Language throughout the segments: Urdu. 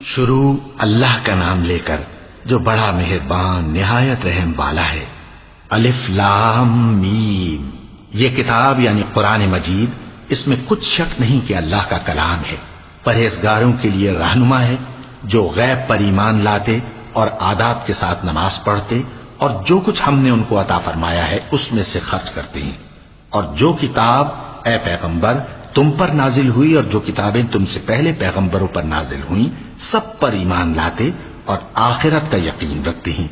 شروع اللہ کا نام لے کر جو بڑا مہربان نہایت رحم والا ہے۔ الف لام میم، یہ کتاب یعنی قرآن مجید، اس میں کچھ شک نہیں کہ اللہ کا کلام ہے، پرہیزگاروں کے لیے رہنما ہے، جو غیب پر ایمان لاتے اور آداب کے ساتھ نماز پڑھتے اور جو کچھ ہم نے ان کو عطا فرمایا ہے اس میں سے خرچ کرتے ہیں، اور جو کتاب اے پیغمبر تم پر نازل ہوئی اور جو کتابیں تم سے پہلے پیغمبروں پر نازل ہوئیں سب پر ایمان لاتے اور آخرت کا یقین رکھتے ہیں۔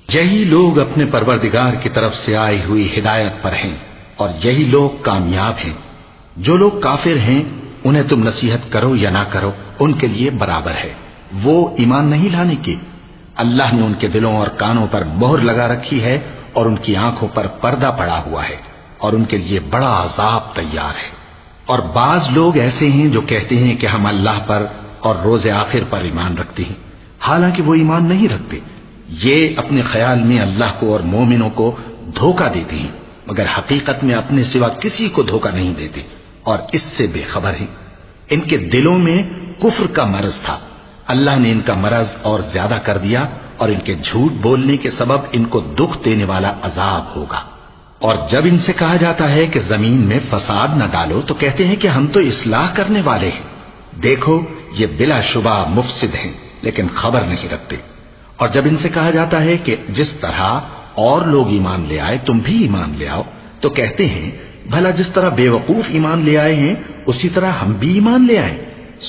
یہی لوگ اپنے پروردگار کی طرف سے آئی ہوئی ہدایت پر ہیں اور یہی لوگ کامیاب ہیں۔ جو لوگ کافر ہیں انہیں تم نصیحت کرو یا نہ کرو ان کے لیے برابر ہے، وہ ایمان نہیں لانے کے۔ اللہ نے ان کے دلوں اور کانوں پر مہر لگا رکھی ہے اور ان کی آنکھوں پر پردہ پڑا ہوا ہے اور ان کے لیے بڑا عذاب تیار ہے۔ اور بعض لوگ ایسے ہیں جو کہتے ہیں کہ ہم اللہ پر اور روز آخر پر ایمان رکھتے ہیں، حالانکہ وہ ایمان نہیں رکھتے۔ یہ اپنے خیال میں اللہ کو اور مومنوں کو دھوکہ دیتے ہیں، مگر حقیقت میں اپنے سوا کسی کو دھوکہ نہیں دیتے اور اس سے بے خبر ہیں۔ ان کے دلوں میں کفر کا مرض تھا، اللہ نے ان کا مرض اور زیادہ کر دیا اور ان کے جھوٹ بولنے کے سبب ان کو دکھ دینے والا عذاب ہوگا۔ اور جب ان سے کہا جاتا ہے کہ زمین میں فساد نہ ڈالو تو کہتے ہیں کہ ہم تو اصلاح کرنے والے ہیں۔ دیکھو یہ بلا شبہ مفسد ہیں لیکن خبر نہیں رکھتے۔ اور جب ان سے کہا جاتا ہے کہ جس طرح اور لوگ ایمان لے آئے تم بھی ایمان لے آؤ تو کہتے ہیں بھلا جس طرح بے وقوف ایمان لے آئے ہیں اسی طرح ہم بھی ایمان لے آئیں۔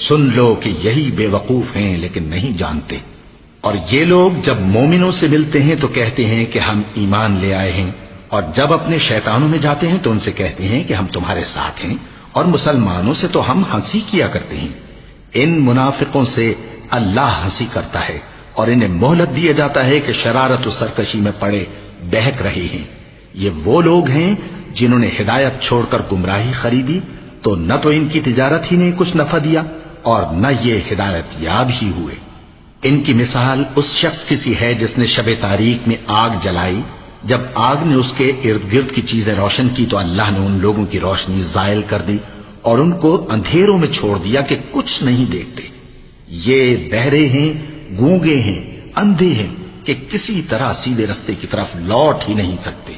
سن لو کہ یہی بے وقوف ہیں لیکن نہیں جانتے۔ اور یہ لوگ جب مومنوں سے ملتے ہیں تو کہتے ہیں کہ ہم ایمان لے آئے ہیں، اور جب اپنے شیطانوں میں جاتے ہیں تو ان سے کہتے ہیں کہ ہم تمہارے ساتھ ہیں، اور مسلمانوں سے تو ہم ہنسی کیا کرتے ہیں۔ ان منافقوں سے اللہ ہنسی کرتا ہے اور انہیں مہلت دیا جاتا ہے کہ شرارت و سرکشی میں پڑے بہک رہے ہیں۔ یہ وہ لوگ ہیں جنہوں نے ہدایت چھوڑ کر گمراہی خریدی، تو نہ تو ان کی تجارت ہی نے کچھ نفع دیا اور نہ یہ ہدایت یاب ہی ہوئے۔ ان کی مثال اس شخص کی سی ہے جس نے شب تاریک میں آگ جلائی، جب آگ نے اس کے ارد گرد کی چیزیں روشن کی تو اللہ نے ان لوگوں کی روشنی زائل کر دی اور ان کو اندھیروں میں چھوڑ دیا کہ کچھ نہیں دیکھتے۔ یہ بہرے ہیں، گونگے ہیں، اندھے ہیں کہ کسی طرح سیدھے رستے کی طرف لوٹ ہی نہیں سکتے۔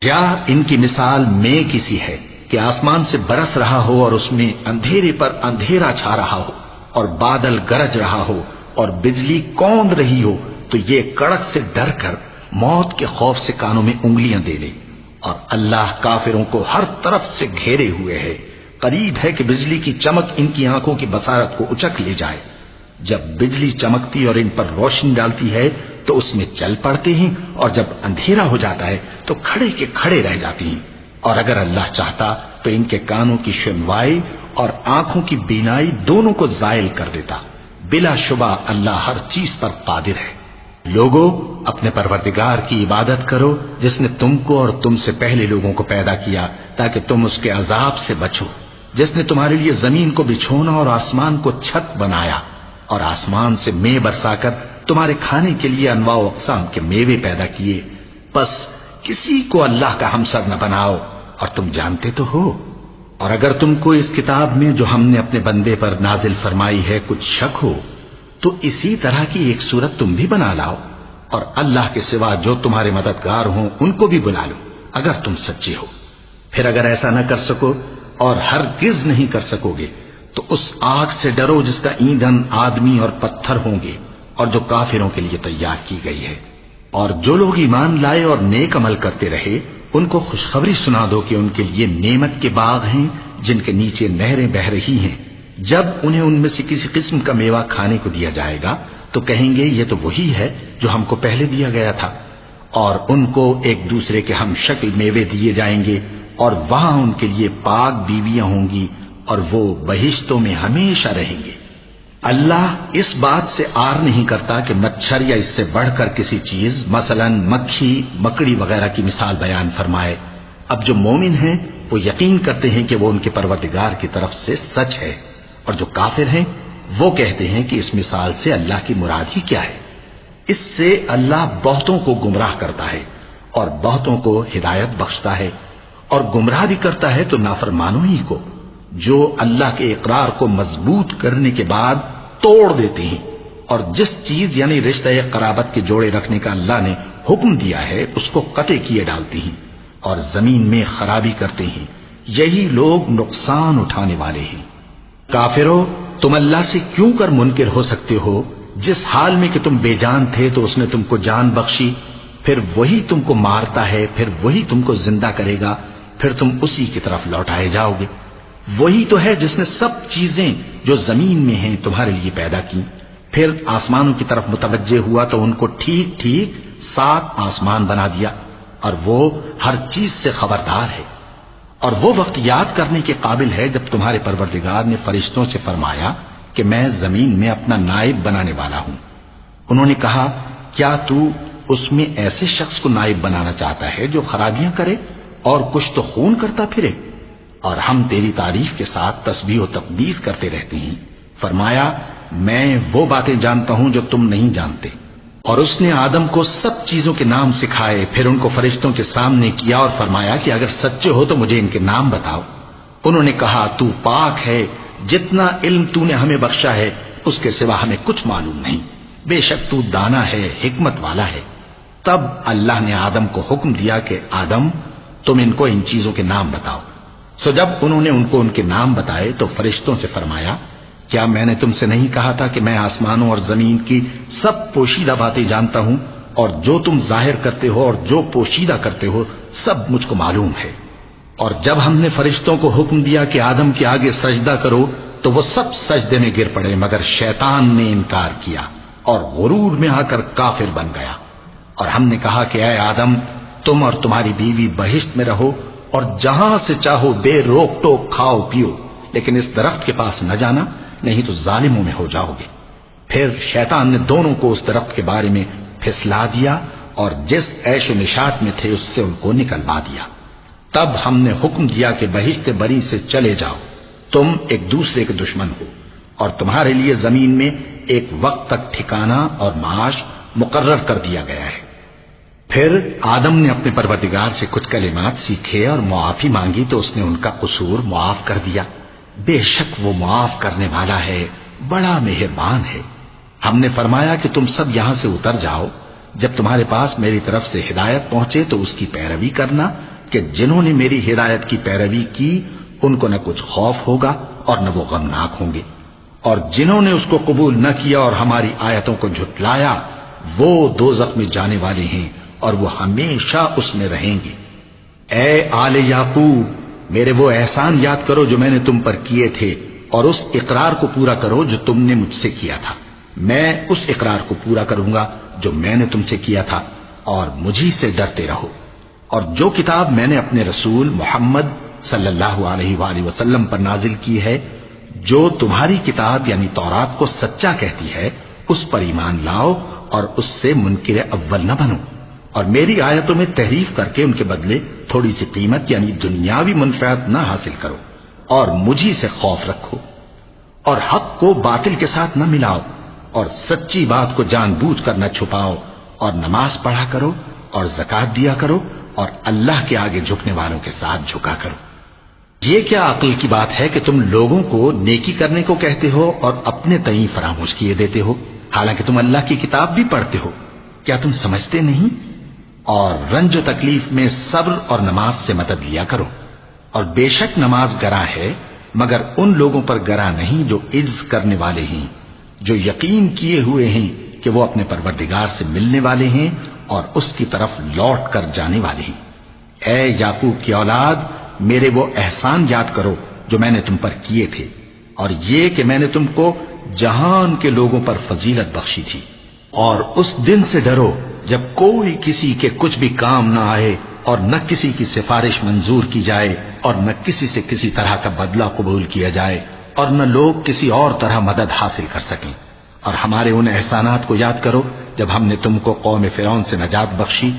یا ان کی مثال میں کسی ہے کہ آسمان سے برس رہا ہو اور اس میں اندھیرے پر اندھیرا چھا رہا ہو اور بادل گرج رہا ہو اور بجلی کوند رہی ہو تو یہ کڑک سے ڈر کر موت کے خوف سے کانوں میں انگلیاں دے لے۔ اور اللہ کافروں کو ہر طرف سے گھیرے ہوئے ہے، قریب ہے کہ بجلی کی چمک ان کی آنکھوں کی بصارت کو اچک لے جائے۔ جب بجلی چمکتی اور ان پر روشنی ڈالتی ہے تو اس میں چل پڑتے ہیں، اور جب اندھیرا ہو جاتا ہے تو کھڑے کے کھڑے رہ جاتے ہیں۔ اور اگر اللہ چاہتا تو ان کے کانوں کی سنوائی اور آنکھوں کی بینائی دونوں کو زائل کر دیتا۔ بلا شبہ اللہ ہر چیز پر قادر ہے۔ لوگوں اپنے پروردگار کی عبادت کرو جس نے تم کو اور تم سے پہلے لوگوں کو پیدا کیا تاکہ تم اس کے عذاب سے بچو، جس نے تمہارے لیے زمین کو بچھونا اور آسمان کو چھت بنایا اور آسمان سے مے برسا کر تمہارے کھانے کے لیے انواع و اقسام کے میوے پیدا کیے۔ بس کسی کو اللہ کا ہمسر نہ بناؤ، اور تم جانتے تو ہو۔ اور اگر تم کو اس کتاب میں جو ہم نے اپنے بندے پر نازل فرمائی ہے کچھ شک ہو تو اسی طرح کی ایک صورت تم بھی بنا لاؤ، اور اللہ کے سوا جو تمہارے مددگار ہوں ان کو بھی بلا لو اگر تم سچے ہو۔ پھر اگر ایسا نہ کر سکو اور ہرگز نہیں کر سکو گے تو اس آگ سے ڈرو جس کا ایندھن آدمی اور پتھر ہوں گے اور جو کافروں کے لیے تیار کی گئی ہے۔ اور جو لوگ ایمان لائے اور نیک عمل کرتے رہے ان کو خوشخبری سنا دو کہ ان کے لیے نعمت کے باغ ہیں جن کے نیچے نہریں بہہ رہی ہیں۔ جب انہیں ان میں سے کسی قسم کا میوہ کھانے کو دیا جائے گا تو کہیں گے یہ تو وہی ہے جو ہم کو پہلے دیا گیا تھا، اور ان کو ایک دوسرے کے ہم شکل میوے دیے جائیں گے، اور وہاں ان کے لیے پاک بیویاں ہوں گی اور وہ بہشتوں میں ہمیشہ رہیں گے۔ اللہ اس بات سے آر نہیں کرتا کہ مچھر یا اس سے بڑھ کر کسی چیز مثلا مکھی مکڑی وغیرہ کی مثال بیان فرمائے۔ اب جو مومن ہیں وہ یقین کرتے ہیں کہ وہ ان کے پروردگار کی طرف سے سچ ہے، اور جو کافر ہیں وہ کہتے ہیں کہ اس مثال سے اللہ کی مراد ہی کیا ہے۔ اس سے اللہ بہتوں کو گمراہ کرتا ہے اور بہتوں کو ہدایت بخشتا ہے، اور گمراہ بھی کرتا ہے تو نافرمانوں ہی کو، جو اللہ کے اقرار کو مضبوط کرنے کے بعد توڑ دیتے ہیں اور جس چیز یعنی رشتہ قرابت کے جوڑے رکھنے کا اللہ نے حکم دیا ہے اس کو قطع کیے ڈالتی ہیں اور زمین میں خرابی کرتے ہیں، یہی لوگ نقصان اٹھانے والے ہیں۔ کافرو، تم اللہ سے کیوں کر منکر ہو سکتے ہو؟ جس حال میں کہ تم بے جان تھے تو اس نے تم کو جان بخشی، پھر وہی تم کو مارتا ہے، پھر وہی تم کو زندہ کرے گا، پھر تم اسی کی طرف لوٹائے جاؤ گے۔ وہی تو ہے جس نے سب چیزیں جو زمین میں ہیں تمہارے لیے پیدا کی، پھر آسمانوں کی طرف متوجہ ہوا تو ان کو ٹھیک ٹھیک 7 آسمان بنا دیا، اور وہ ہر چیز سے خبردار ہے۔ اور وہ وقت یاد کرنے کے قابل ہے جب تمہارے پروردگار نے فرشتوں سے فرمایا کہ میں زمین میں اپنا نائب بنانے والا ہوں۔ انہوں نے کہا، کیا تو اس میں ایسے شخص کو نائب بنانا چاہتا ہے جو خرابیاں کرے اور کچھ تو خون کرتا پھرے؟ اور ہم تیری تعریف کے ساتھ تسبیح و تقدیس کرتے رہتے ہیں۔ فرمایا، میں وہ باتیں جانتا ہوں جو تم نہیں جانتے۔ اور اس نے آدم کو سب چیزوں کے نام سکھائے، پھر ان کو فرشتوں کے سامنے کیا اور فرمایا کہ اگر سچے ہو تو مجھے ان کے نام بتاؤ۔ انہوں نے کہا، تو پاک ہے، جتنا علم تو نے ہمیں بخشا ہے اس کے سوا ہمیں کچھ معلوم نہیں، بے شک تو دانا ہے، حکمت والا ہے۔ تب اللہ نے آدم کو حکم دیا کہ آدم، تم ان کو ان چیزوں کے نام بتاؤ۔ سو جب انہوں نے ان کو ان کے نام بتائے تو فرشتوں سے فرمایا، کیا میں نے تم سے نہیں کہا تھا کہ میں آسمانوں اور زمین کی سب پوشیدہ باتیں جانتا ہوں، اور جو تم ظاہر کرتے ہو اور جو پوشیدہ کرتے ہو سب مجھ کو معلوم ہے۔ اور جب ہم نے فرشتوں کو حکم دیا کہ آدم کے آگے سجدہ کرو تو وہ سب سجدے میں گر پڑے، مگر شیطان نے انکار کیا اور غرور میں آ کر کافر بن گیا۔ اور ہم نے کہا کہ اے آدم، تم اور تمہاری بیوی بہشت میں رہو اور جہاں سے چاہو بے روک ٹوک کھاؤ پیو، لیکن اس درخت کے پاس نہ جانا، نہیں تو ظالموں میں ہو جاؤ گے۔ پھر شیطان نے دونوں کو اس درخت کے بارے میں پھسلا دیا اور جس عیش و نشاط میں تھے اس سے ان کو نکلوا دیا۔ تب ہم نے حکم دیا کہ بہشت بری سے چلے جاؤ، تم ایک دوسرے کے دشمن ہو، اور تمہارے لیے زمین میں ایک وقت تک ٹھکانہ اور معاش مقرر کر دیا گیا ہے۔ پھر آدم نے اپنے پروردگار سے کچھ کلمات سیکھے اور معافی مانگی تو اس نے ان کا قصور معاف کر دیا۔ بے شک وہ معاف کرنے والا ہے، بڑا مہربان ہے۔ ہم نے فرمایا کہ تم سب یہاں سے اتر جاؤ، جب تمہارے پاس میری طرف سے ہدایت پہنچے تو اس کی پیروی کرنا، کہ جنہوں نے میری ہدایت کی پیروی کی ان کو نہ کچھ خوف ہوگا اور نہ وہ غمناک ہوں گے، اور جنہوں نے اس کو قبول نہ کیا اور ہماری آیتوں کو جھٹلایا وہ دوزخ میں جانے والے ہیں اور وہ ہمیشہ اس میں رہیں گے۔ اے آل یعقوب، میرے وہ احسان یاد کرو جو میں نے تم پر کیے تھے، اور اس اقرار کو پورا کرو جو تم نے مجھ سے کیا تھا۔ میں اس اقرار کو پورا کروں گا جو میں نے تم سے کیا تھا، اور مجھی سے ڈرتے رہو۔ اور جو کتاب میں نے اپنے رسول محمد صلی اللہ علیہ وآلہ وسلم پر نازل کی ہے، جو تمہاری کتاب یعنی تورات کو سچا کہتی ہے، اس پر ایمان لاؤ اور اس سے منکر اول نہ بنو، اور میری آیتوں میں تحریف کر کے ان کے بدلے تھوڑی سی قیمت یعنی دنیاوی منفعت نہ حاصل کرو، اور مجھی سے خوف رکھو، اور حق کو باطل کے ساتھ نہ ملاؤ، اور سچی بات کو جان بوجھ کر نہ چھپاؤ، اور نماز پڑھا کرو اور زکوٰۃ دیا کرو، اور اللہ کے آگے جھکنے والوں کے ساتھ جھکا کرو۔ یہ کیا عقل کی بات ہے کہ تم لوگوں کو نیکی کرنے کو کہتے ہو اور اپنے تئیں فراموش کیے دیتے ہو، حالانکہ تم اللہ کی کتاب بھی پڑھتے ہو؟ کیا تم سمجھتے نہیں؟ اور رنج و تکلیف میں صبر اور نماز سے مدد لیا کرو، اور بے شک نماز گراں ہے، مگر ان لوگوں پر گراں نہیں جو عجز کرنے والے ہیں، جو یقین کیے ہوئے ہیں کہ وہ اپنے پروردگار سے ملنے والے ہیں اور اس کی طرف لوٹ کر جانے والے ہیں۔ اے یعقوب کی اولاد، میرے وہ احسان یاد کرو جو میں نے تم پر کیے تھے، اور یہ کہ میں نے تم کو جہان کے لوگوں پر فضیلت بخشی تھی۔ اور اس دن سے ڈرو جب کوئی کسی کے کچھ بھی کام نہ آئے، اور نہ کسی کی سفارش منظور کی جائے، اور نہ کسی سے کسی طرح کا بدلہ قبول کیا جائے، اور نہ لوگ کسی اور طرح مدد حاصل کر سکیں۔ اور ہمارے ان احسانات کو یاد کرو جب ہم نے تم کو قوم فرعون سے نجات بخشی۔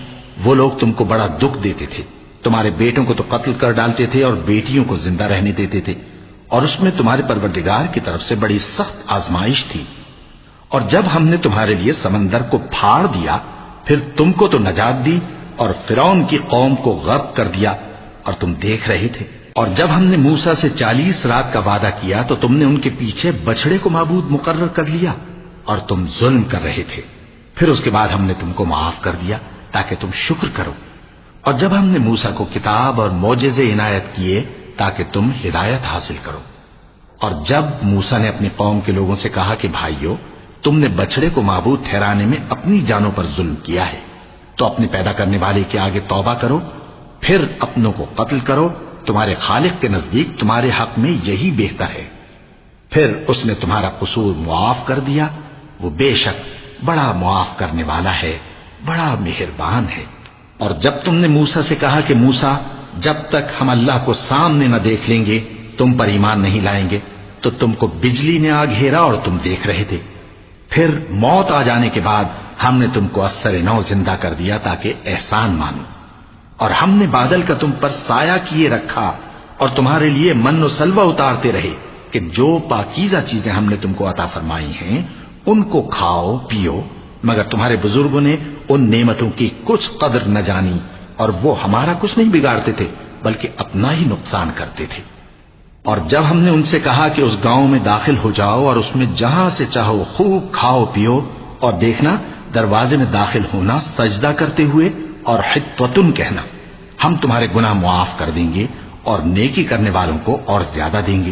وہ لوگ تم کو بڑا دکھ دیتے تھے، تمہارے بیٹوں کو تو قتل کر ڈالتے تھے اور بیٹیوں کو زندہ رہنے دیتے تھے، اور اس میں تمہارے پروردگار کی طرف سے بڑی سخت آزمائش تھی۔ اور جب ہم نے تمہارے لیے سمندر کو پھاڑ دیا، پھر تم کو تو نجات دی اور فرعون کی قوم کو غرق کر دیا، اور تم دیکھ رہے تھے۔ اور جب ہم نے موسیٰ سے 40 رات کا وعدہ کیا تو تم نے ان کے پیچھے بچڑے کو معبود مقرر کر لیا، اور تم ظلم کر رہے تھے، پھر اس کے بعد ہم نے تم کو معاف کر دیا تاکہ تم شکر کرو، اور جب ہم نے موسیٰ کو کتاب اور معجزے عنایت کیے تاکہ تم ہدایت حاصل کرو۔ اور جب موسیٰ نے اپنی قوم کے لوگوں سے کہا کہ بھائیو، تم نے بچڑے کو معبود ٹھہرانے میں اپنی جانوں پر ظلم کیا ہے، تو اپنے پیدا کرنے والے کے آگے توبہ کرو، پھر اپنوں کو قتل کرو، تمہارے خالق کے نزدیک تمہارے حق میں یہی بہتر ہے۔ پھر اس نے تمہارا قصور معاف کر دیا، وہ بے شک بڑا معاف کرنے والا ہے، بڑا مہربان ہے۔ اور جب تم نے موسیٰ سے کہا کہ موسیٰ، جب تک ہم اللہ کو سامنے نہ دیکھ لیں گے تم پر ایمان نہیں لائیں گے، تو تم کو بجلی نے آ گھیرا اور تم دیکھ رہے تھے، پھر موت آ جانے کے بعد ہم نے تم کو اثر نو زندہ کر دیا تاکہ احسان مانو، اور ہم نے بادل کا تم پر سایہ کیے رکھا اور تمہارے لیے من و سلوہ اتارتے رہے کہ جو پاکیزہ چیزیں ہم نے تم کو عطا فرمائی ہیں ان کو کھاؤ پیو، مگر تمہارے بزرگوں نے ان نعمتوں کی کچھ قدر نہ جانی، اور وہ ہمارا کچھ نہیں بگاڑتے تھے بلکہ اپنا ہی نقصان کرتے تھے۔ اور جب ہم نے ان سے کہا کہ اس گاؤں میں داخل ہو جاؤ اور اس میں جہاں سے چاہو خوب کھاؤ پیو، اور دیکھنا دروازے میں داخل ہونا سجدہ کرتے ہوئے اور حطوتن کہنا، ہم تمہارے گناہ معاف کر دیں گے اور نیکی کرنے والوں کو اور زیادہ دیں گے۔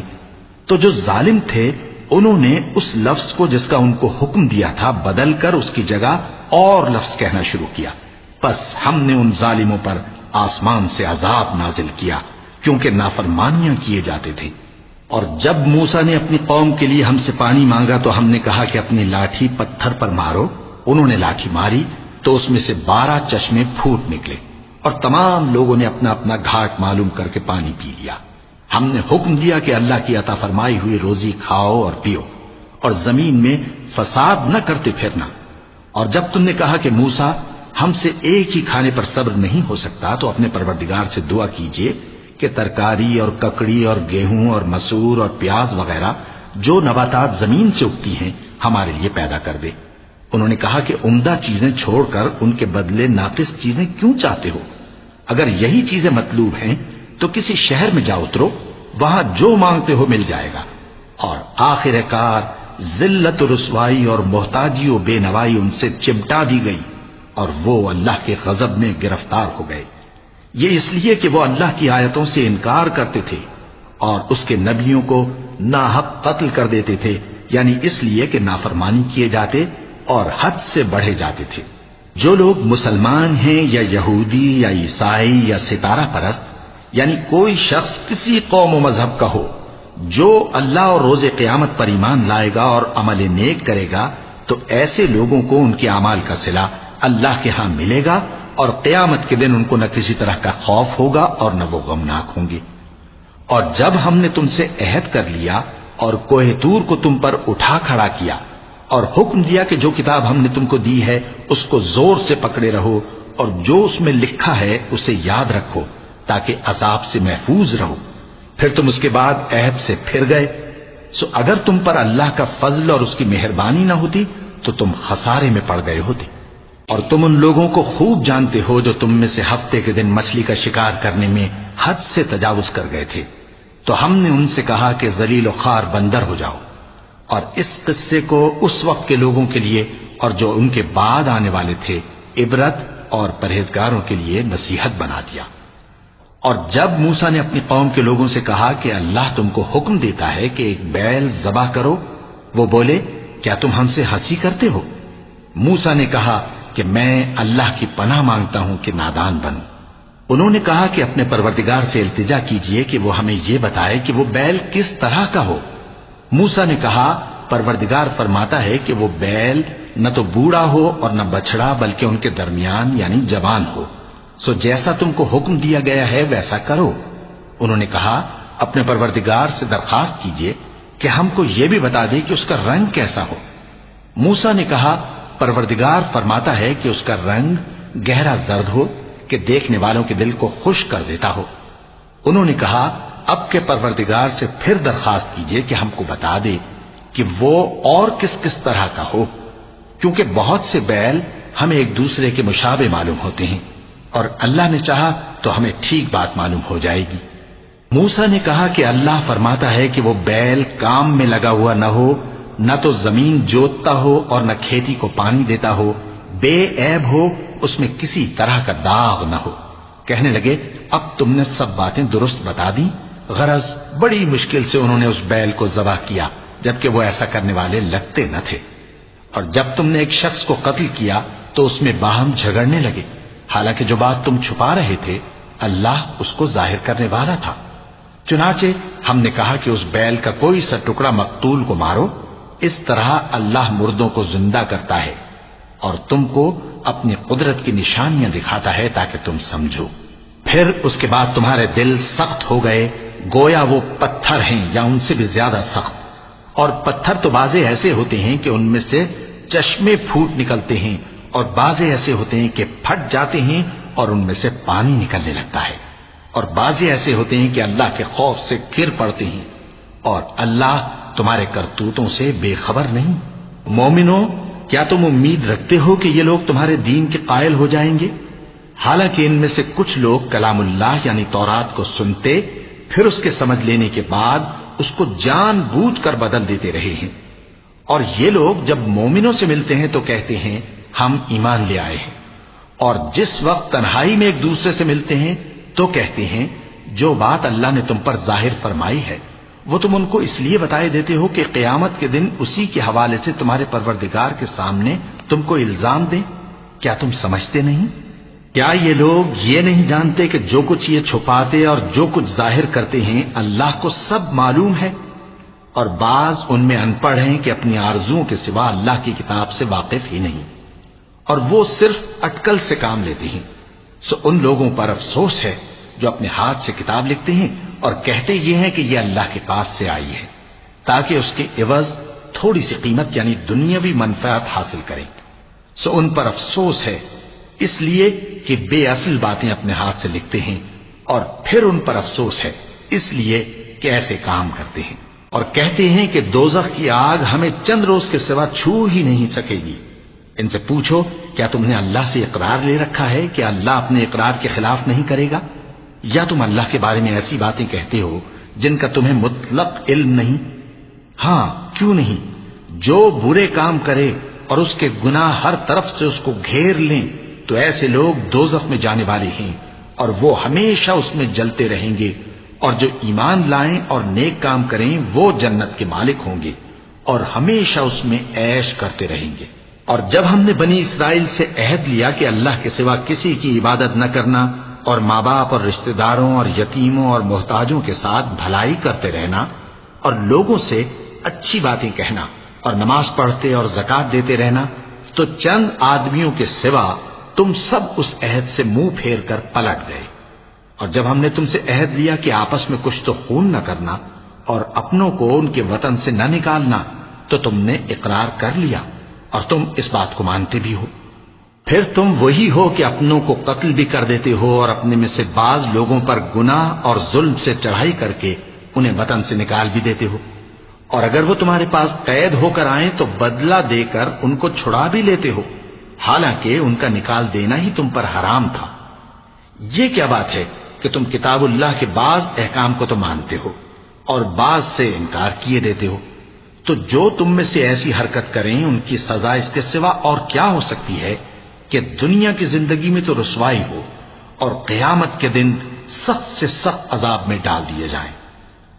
تو جو ظالم تھے انہوں نے اس لفظ کو جس کا ان کو حکم دیا تھا بدل کر اس کی جگہ اور لفظ کہنا شروع کیا، پس ہم نے ان ظالموں پر آسمان سے عذاب نازل کیا کیونکہ نافرمانیاں کیے جاتے تھے۔ اور جب موسیٰ نے اپنی قوم کے لیے ہم سے پانی مانگا تو ہم نے کہا کہ اپنی لاٹھی پتھر پر مارو، انہوں نے لاٹھی ماری تو اس میں سے 12 چشمے پھوٹ نکلے، اور تمام لوگوں نے اپنا اپنا گھاٹ معلوم کر کے پانی پی لیا۔ ہم نے حکم دیا کہ اللہ کی عطا فرمائی ہوئی روزی کھاؤ اور پیو، اور زمین میں فساد نہ کرتے پھرنا۔ اور جب تم نے کہا کہ موسیٰ، ہم سے ایک ہی کھانے پر صبر نہیں ہو سکتا، تو اپنے پروردگار سے دعا کیجئے کہ ترکاری اور ککڑی اور گیہوں اور مسور اور پیاز وغیرہ جو نباتات زمین سے اگتی ہیں ہمارے لیے پیدا کر دے۔ انہوں نے کہا کہ عمدہ چیزیں چھوڑ کر ان کے بدلے ناقص چیزیں کیوں چاہتے ہو؟ اگر یہی چیزیں مطلوب ہیں تو کسی شہر میں جا اترو، وہاں جو مانگتے ہو مل جائے گا۔ اور آخر کار ذلت و رسوائی اور محتاجی و بے نوائی ان سے چمٹا دی گئی، اور وہ اللہ کے غضب میں گرفتار ہو گئے، یہ اس لیے کہ وہ اللہ کی آیتوں سے انکار کرتے تھے اور اس کے نبیوں کو ناحق قتل کر دیتے تھے، یعنی اس لیے کہ نافرمانی کیے جاتے اور حد سے بڑھے جاتے تھے۔ جو لوگ مسلمان ہیں یا یہودی یا عیسائی یا ستارہ پرست، یعنی کوئی شخص کسی قوم و مذہب کا ہو، جو اللہ اور روز قیامت پر ایمان لائے گا اور عمل نیک کرے گا، تو ایسے لوگوں کو ان کے اعمال کا صلہ اللہ کے ہاں ملے گا، اور قیامت کے دن ان کو نہ کسی طرح کا خوف ہوگا اور نہ وہ غمناک ہوں گے۔ اور جب ہم نے تم سے عہد کر لیا اور کوہ طور کو تم پر اٹھا کھڑا کیا اور حکم دیا کہ جو کتاب ہم نے تم کو دی ہے اس کو زور سے پکڑے رہو، اور جو اس میں لکھا ہے اسے یاد رکھو تاکہ عذاب سے محفوظ رہو، پھر تم اس کے بعد عہد سے پھر گئے، سو اگر تم پر اللہ کا فضل اور اس کی مہربانی نہ ہوتی تو تم خسارے میں پڑ گئے ہوتے۔ اور تم ان لوگوں کو خوب جانتے ہو جو تم میں سے ہفتے کے دن مچھلی کا شکار کرنے میں حد سے تجاوز کر گئے تھے، تو ہم نے ان سے کہا کہ ذلیل و خوار بندر ہو جاؤ، اور اس قصے کو اس وقت کے لوگوں کے لیے اور جو ان کے بعد آنے والے تھے عبرت اور پرہیزگاروں کے لیے نصیحت بنا دیا۔ اور جب موسیٰ نے اپنی قوم کے لوگوں سے کہا کہ اللہ تم کو حکم دیتا ہے کہ ایک بیل ذبح کرو، وہ بولے کیا تم ہم سے ہنسی کرتے ہو؟ موسیٰ نے کہا کہ میں اللہ کی پناہ مانگتا ہوں کہ نادان بنوں۔ انہوں نے کہا کہ اپنے پروردگار سے التجا کیجئے کہ وہ ہمیں یہ بتائے کہ وہ بیل کس طرح کا ہو۔ موسیٰ نے کہا پروردگار فرماتا ہے کہ وہ بیل نہ تو بوڑھا ہو اور نہ بچڑا بلکہ ان کے درمیان یعنی جوان ہو، سو جیسا تم کو حکم دیا گیا ہے ویسا کرو۔ انہوں نے کہا اپنے پروردگار سے درخواست کیجئے کہ ہم کو یہ بھی بتا دے کہ اس کا رنگ کیسا ہو۔ موسیٰ نے کہا پروردگار فرماتا ہے کہ اس کا رنگ گہرا زرد ہو کہ دیکھنے والوں کے دل کو خوش کر دیتا ہو۔ انہوں نے کہا اب کے پروردگار سے پھر درخواست کیجئے کہ ہم کو بتا دے کہ وہ اور کس کس طرح کا ہو، کیونکہ بہت سے بیل ہمیں ایک دوسرے کے مشابہ معلوم ہوتے ہیں، اور اللہ نے چاہا تو ہمیں ٹھیک بات معلوم ہو جائے گی۔ موسیٰ نے کہا کہ اللہ فرماتا ہے کہ وہ بیل کام میں لگا ہوا نہ ہو، نہ تو زمین جوتتا ہو اور نہ کھیتی کو پانی دیتا ہو، بے عیب ہو، اس میں کسی طرح کا داغ نہ ہو۔ کہنے لگے اب تم نے سب باتیں درست بتا دی۔ غرض بڑی مشکل سے انہوں نے اس بیل کو ذبح کیا، جبکہ وہ ایسا کرنے والے لگتے نہ تھے۔ اور جب تم نے ایک شخص کو قتل کیا تو اس میں باہم جھگڑنے لگے، حالانکہ جو بات تم چھپا رہے تھے اللہ اس کو ظاہر کرنے والا تھا۔ چنانچہ ہم نے کہا کہ اس بیل کا کوئی سا ٹکڑا مقتول کو مارو، اس طرح اللہ مردوں کو زندہ کرتا ہے اور تم کو اپنی قدرت کی نشانیاں دکھاتا ہے تاکہ تم سمجھو۔ پھر اس کے بعد تمہارے دل سخت ہو گئے، گویا وہ پتھر ہیں یا ان سے بھی زیادہ سخت۔ اور پتھر تو بعضے ایسے ہوتے ہیں کہ ان میں سے چشمے پھوٹ نکلتے ہیں، اور بعضے ایسے ہوتے ہیں کہ پھٹ جاتے ہیں اور ان میں سے پانی نکلنے لگتا ہے، اور بعضے ایسے ہوتے ہیں کہ اللہ کے خوف سے گر پڑتے ہیں، اور اللہ تمہارے کرتوتوں سے بے خبر نہیں۔ مومنو، کیا تم امید رکھتے ہو کہ یہ لوگ تمہارے دین کے قائل ہو جائیں گے؟ حالانکہ ان میں سے کچھ لوگ کلام اللہ یعنی تورات کو سنتے، پھر اس کے سمجھ لینے کے بعد اس کو جان بوجھ کر بدل دیتے رہے ہیں۔ اور یہ لوگ جب مومنوں سے ملتے ہیں تو کہتے ہیں ہم ایمان لے آئے ہیں، اور جس وقت تنہائی میں ایک دوسرے سے ملتے ہیں تو کہتے ہیں جو بات اللہ نے تم پر ظاہر فرمائی ہے وہ تم ان کو اس لیے بتائے دیتے ہو کہ قیامت کے دن اسی کے حوالے سے تمہارے پروردگار کے سامنے تم کو الزام دیں۔ کیا تم سمجھتے نہیں؟ کیا یہ لوگ یہ نہیں جانتے کہ جو کچھ یہ چھپاتے اور جو کچھ ظاہر کرتے ہیں اللہ کو سب معلوم ہے؟ اور بعض ان میں ان پڑھ ہیں کہ اپنی آرزوؤں کے سوا اللہ کی کتاب سے واقف ہی نہیں، اور وہ صرف اٹکل سے کام لیتے ہیں۔ سو ان لوگوں پر افسوس ہے جو اپنے ہاتھ سے کتاب لکھتے ہیں اور کہتے یہ ہیں کہ یہ اللہ کے پاس سے آئی ہے، تاکہ اس کے عوض تھوڑی سی قیمت یعنی دنیاوی منفعت حاصل کریں۔ سو ان پر افسوس ہے اس لیے کہ بے اصل باتیں اپنے ہاتھ سے لکھتے ہیں، اور پھر ان پر افسوس ہے اس لیے کہ ایسے کام کرتے ہیں، اور کہتے ہیں کہ دوزخ کی آگ ہمیں چند روز کے سوا چھو ہی نہیں سکے گی۔ ان سے پوچھو کیا تم نے اللہ سے اقرار لے رکھا ہے کہ اللہ اپنے اقرار کے خلاف نہیں کرے گا؟ یا تم اللہ کے بارے میں ایسی باتیں کہتے ہو جن کا تمہیں مطلق علم نہیں؟ ہاں کیوں نہیں، جو برے کام کرے اور اس کے گناہ ہر طرف سے اس کو گھیر لیں تو ایسے لوگ دوزخ میں جانے والے ہیں، اور وہ ہمیشہ اس میں جلتے رہیں گے، اور جو ایمان لائیں اور نیک کام کریں وہ جنت کے مالک ہوں گے اور ہمیشہ اس میں عیش کرتے رہیں گے۔ اور جب ہم نے بنی اسرائیل سے عہد لیا کہ اللہ کے سوا کسی کی عبادت نہ کرنا، اور ماں باپ اور رشتہ داروں اور یتیموں اور محتاجوں کے ساتھ بھلائی کرتے رہنا، اور لوگوں سے اچھی باتیں کہنا، اور نماز پڑھتے اور زکوٰۃ دیتے رہنا، تو چند آدمیوں کے سوا تم سب اس عہد سے منہ پھیر کر پلٹ گئے۔ اور جب ہم نے تم سے عہد لیا کہ آپس میں کچھ تو خون نہ کرنا اور اپنوں کو ان کے وطن سے نہ نکالنا، تو تم نے اقرار کر لیا اور تم اس بات کو مانتے بھی ہو۔ پھر تم وہی ہو کہ اپنوں کو قتل بھی کر دیتے ہو اور اپنے میں سے بعض لوگوں پر گناہ اور ظلم سے چڑھائی کر کے انہیں وطن سے نکال بھی دیتے ہو، اور اگر وہ تمہارے پاس قید ہو کر آئیں تو بدلہ دے کر ان کو چھڑا بھی لیتے ہو، حالانکہ ان کا نکال دینا ہی تم پر حرام تھا۔ یہ کیا بات ہے کہ تم کتاب اللہ کے بعض احکام کو تو مانتے ہو اور بعض سے انکار کیے دیتے ہو؟ تو جو تم میں سے ایسی حرکت کریں ان کی سزا اس کے سوا اور کیا ہو سکتی ہے کہ دنیا کی زندگی میں تو رسوائی ہو اور قیامت کے دن سخت سے سخت عذاب میں ڈال دیے جائیں۔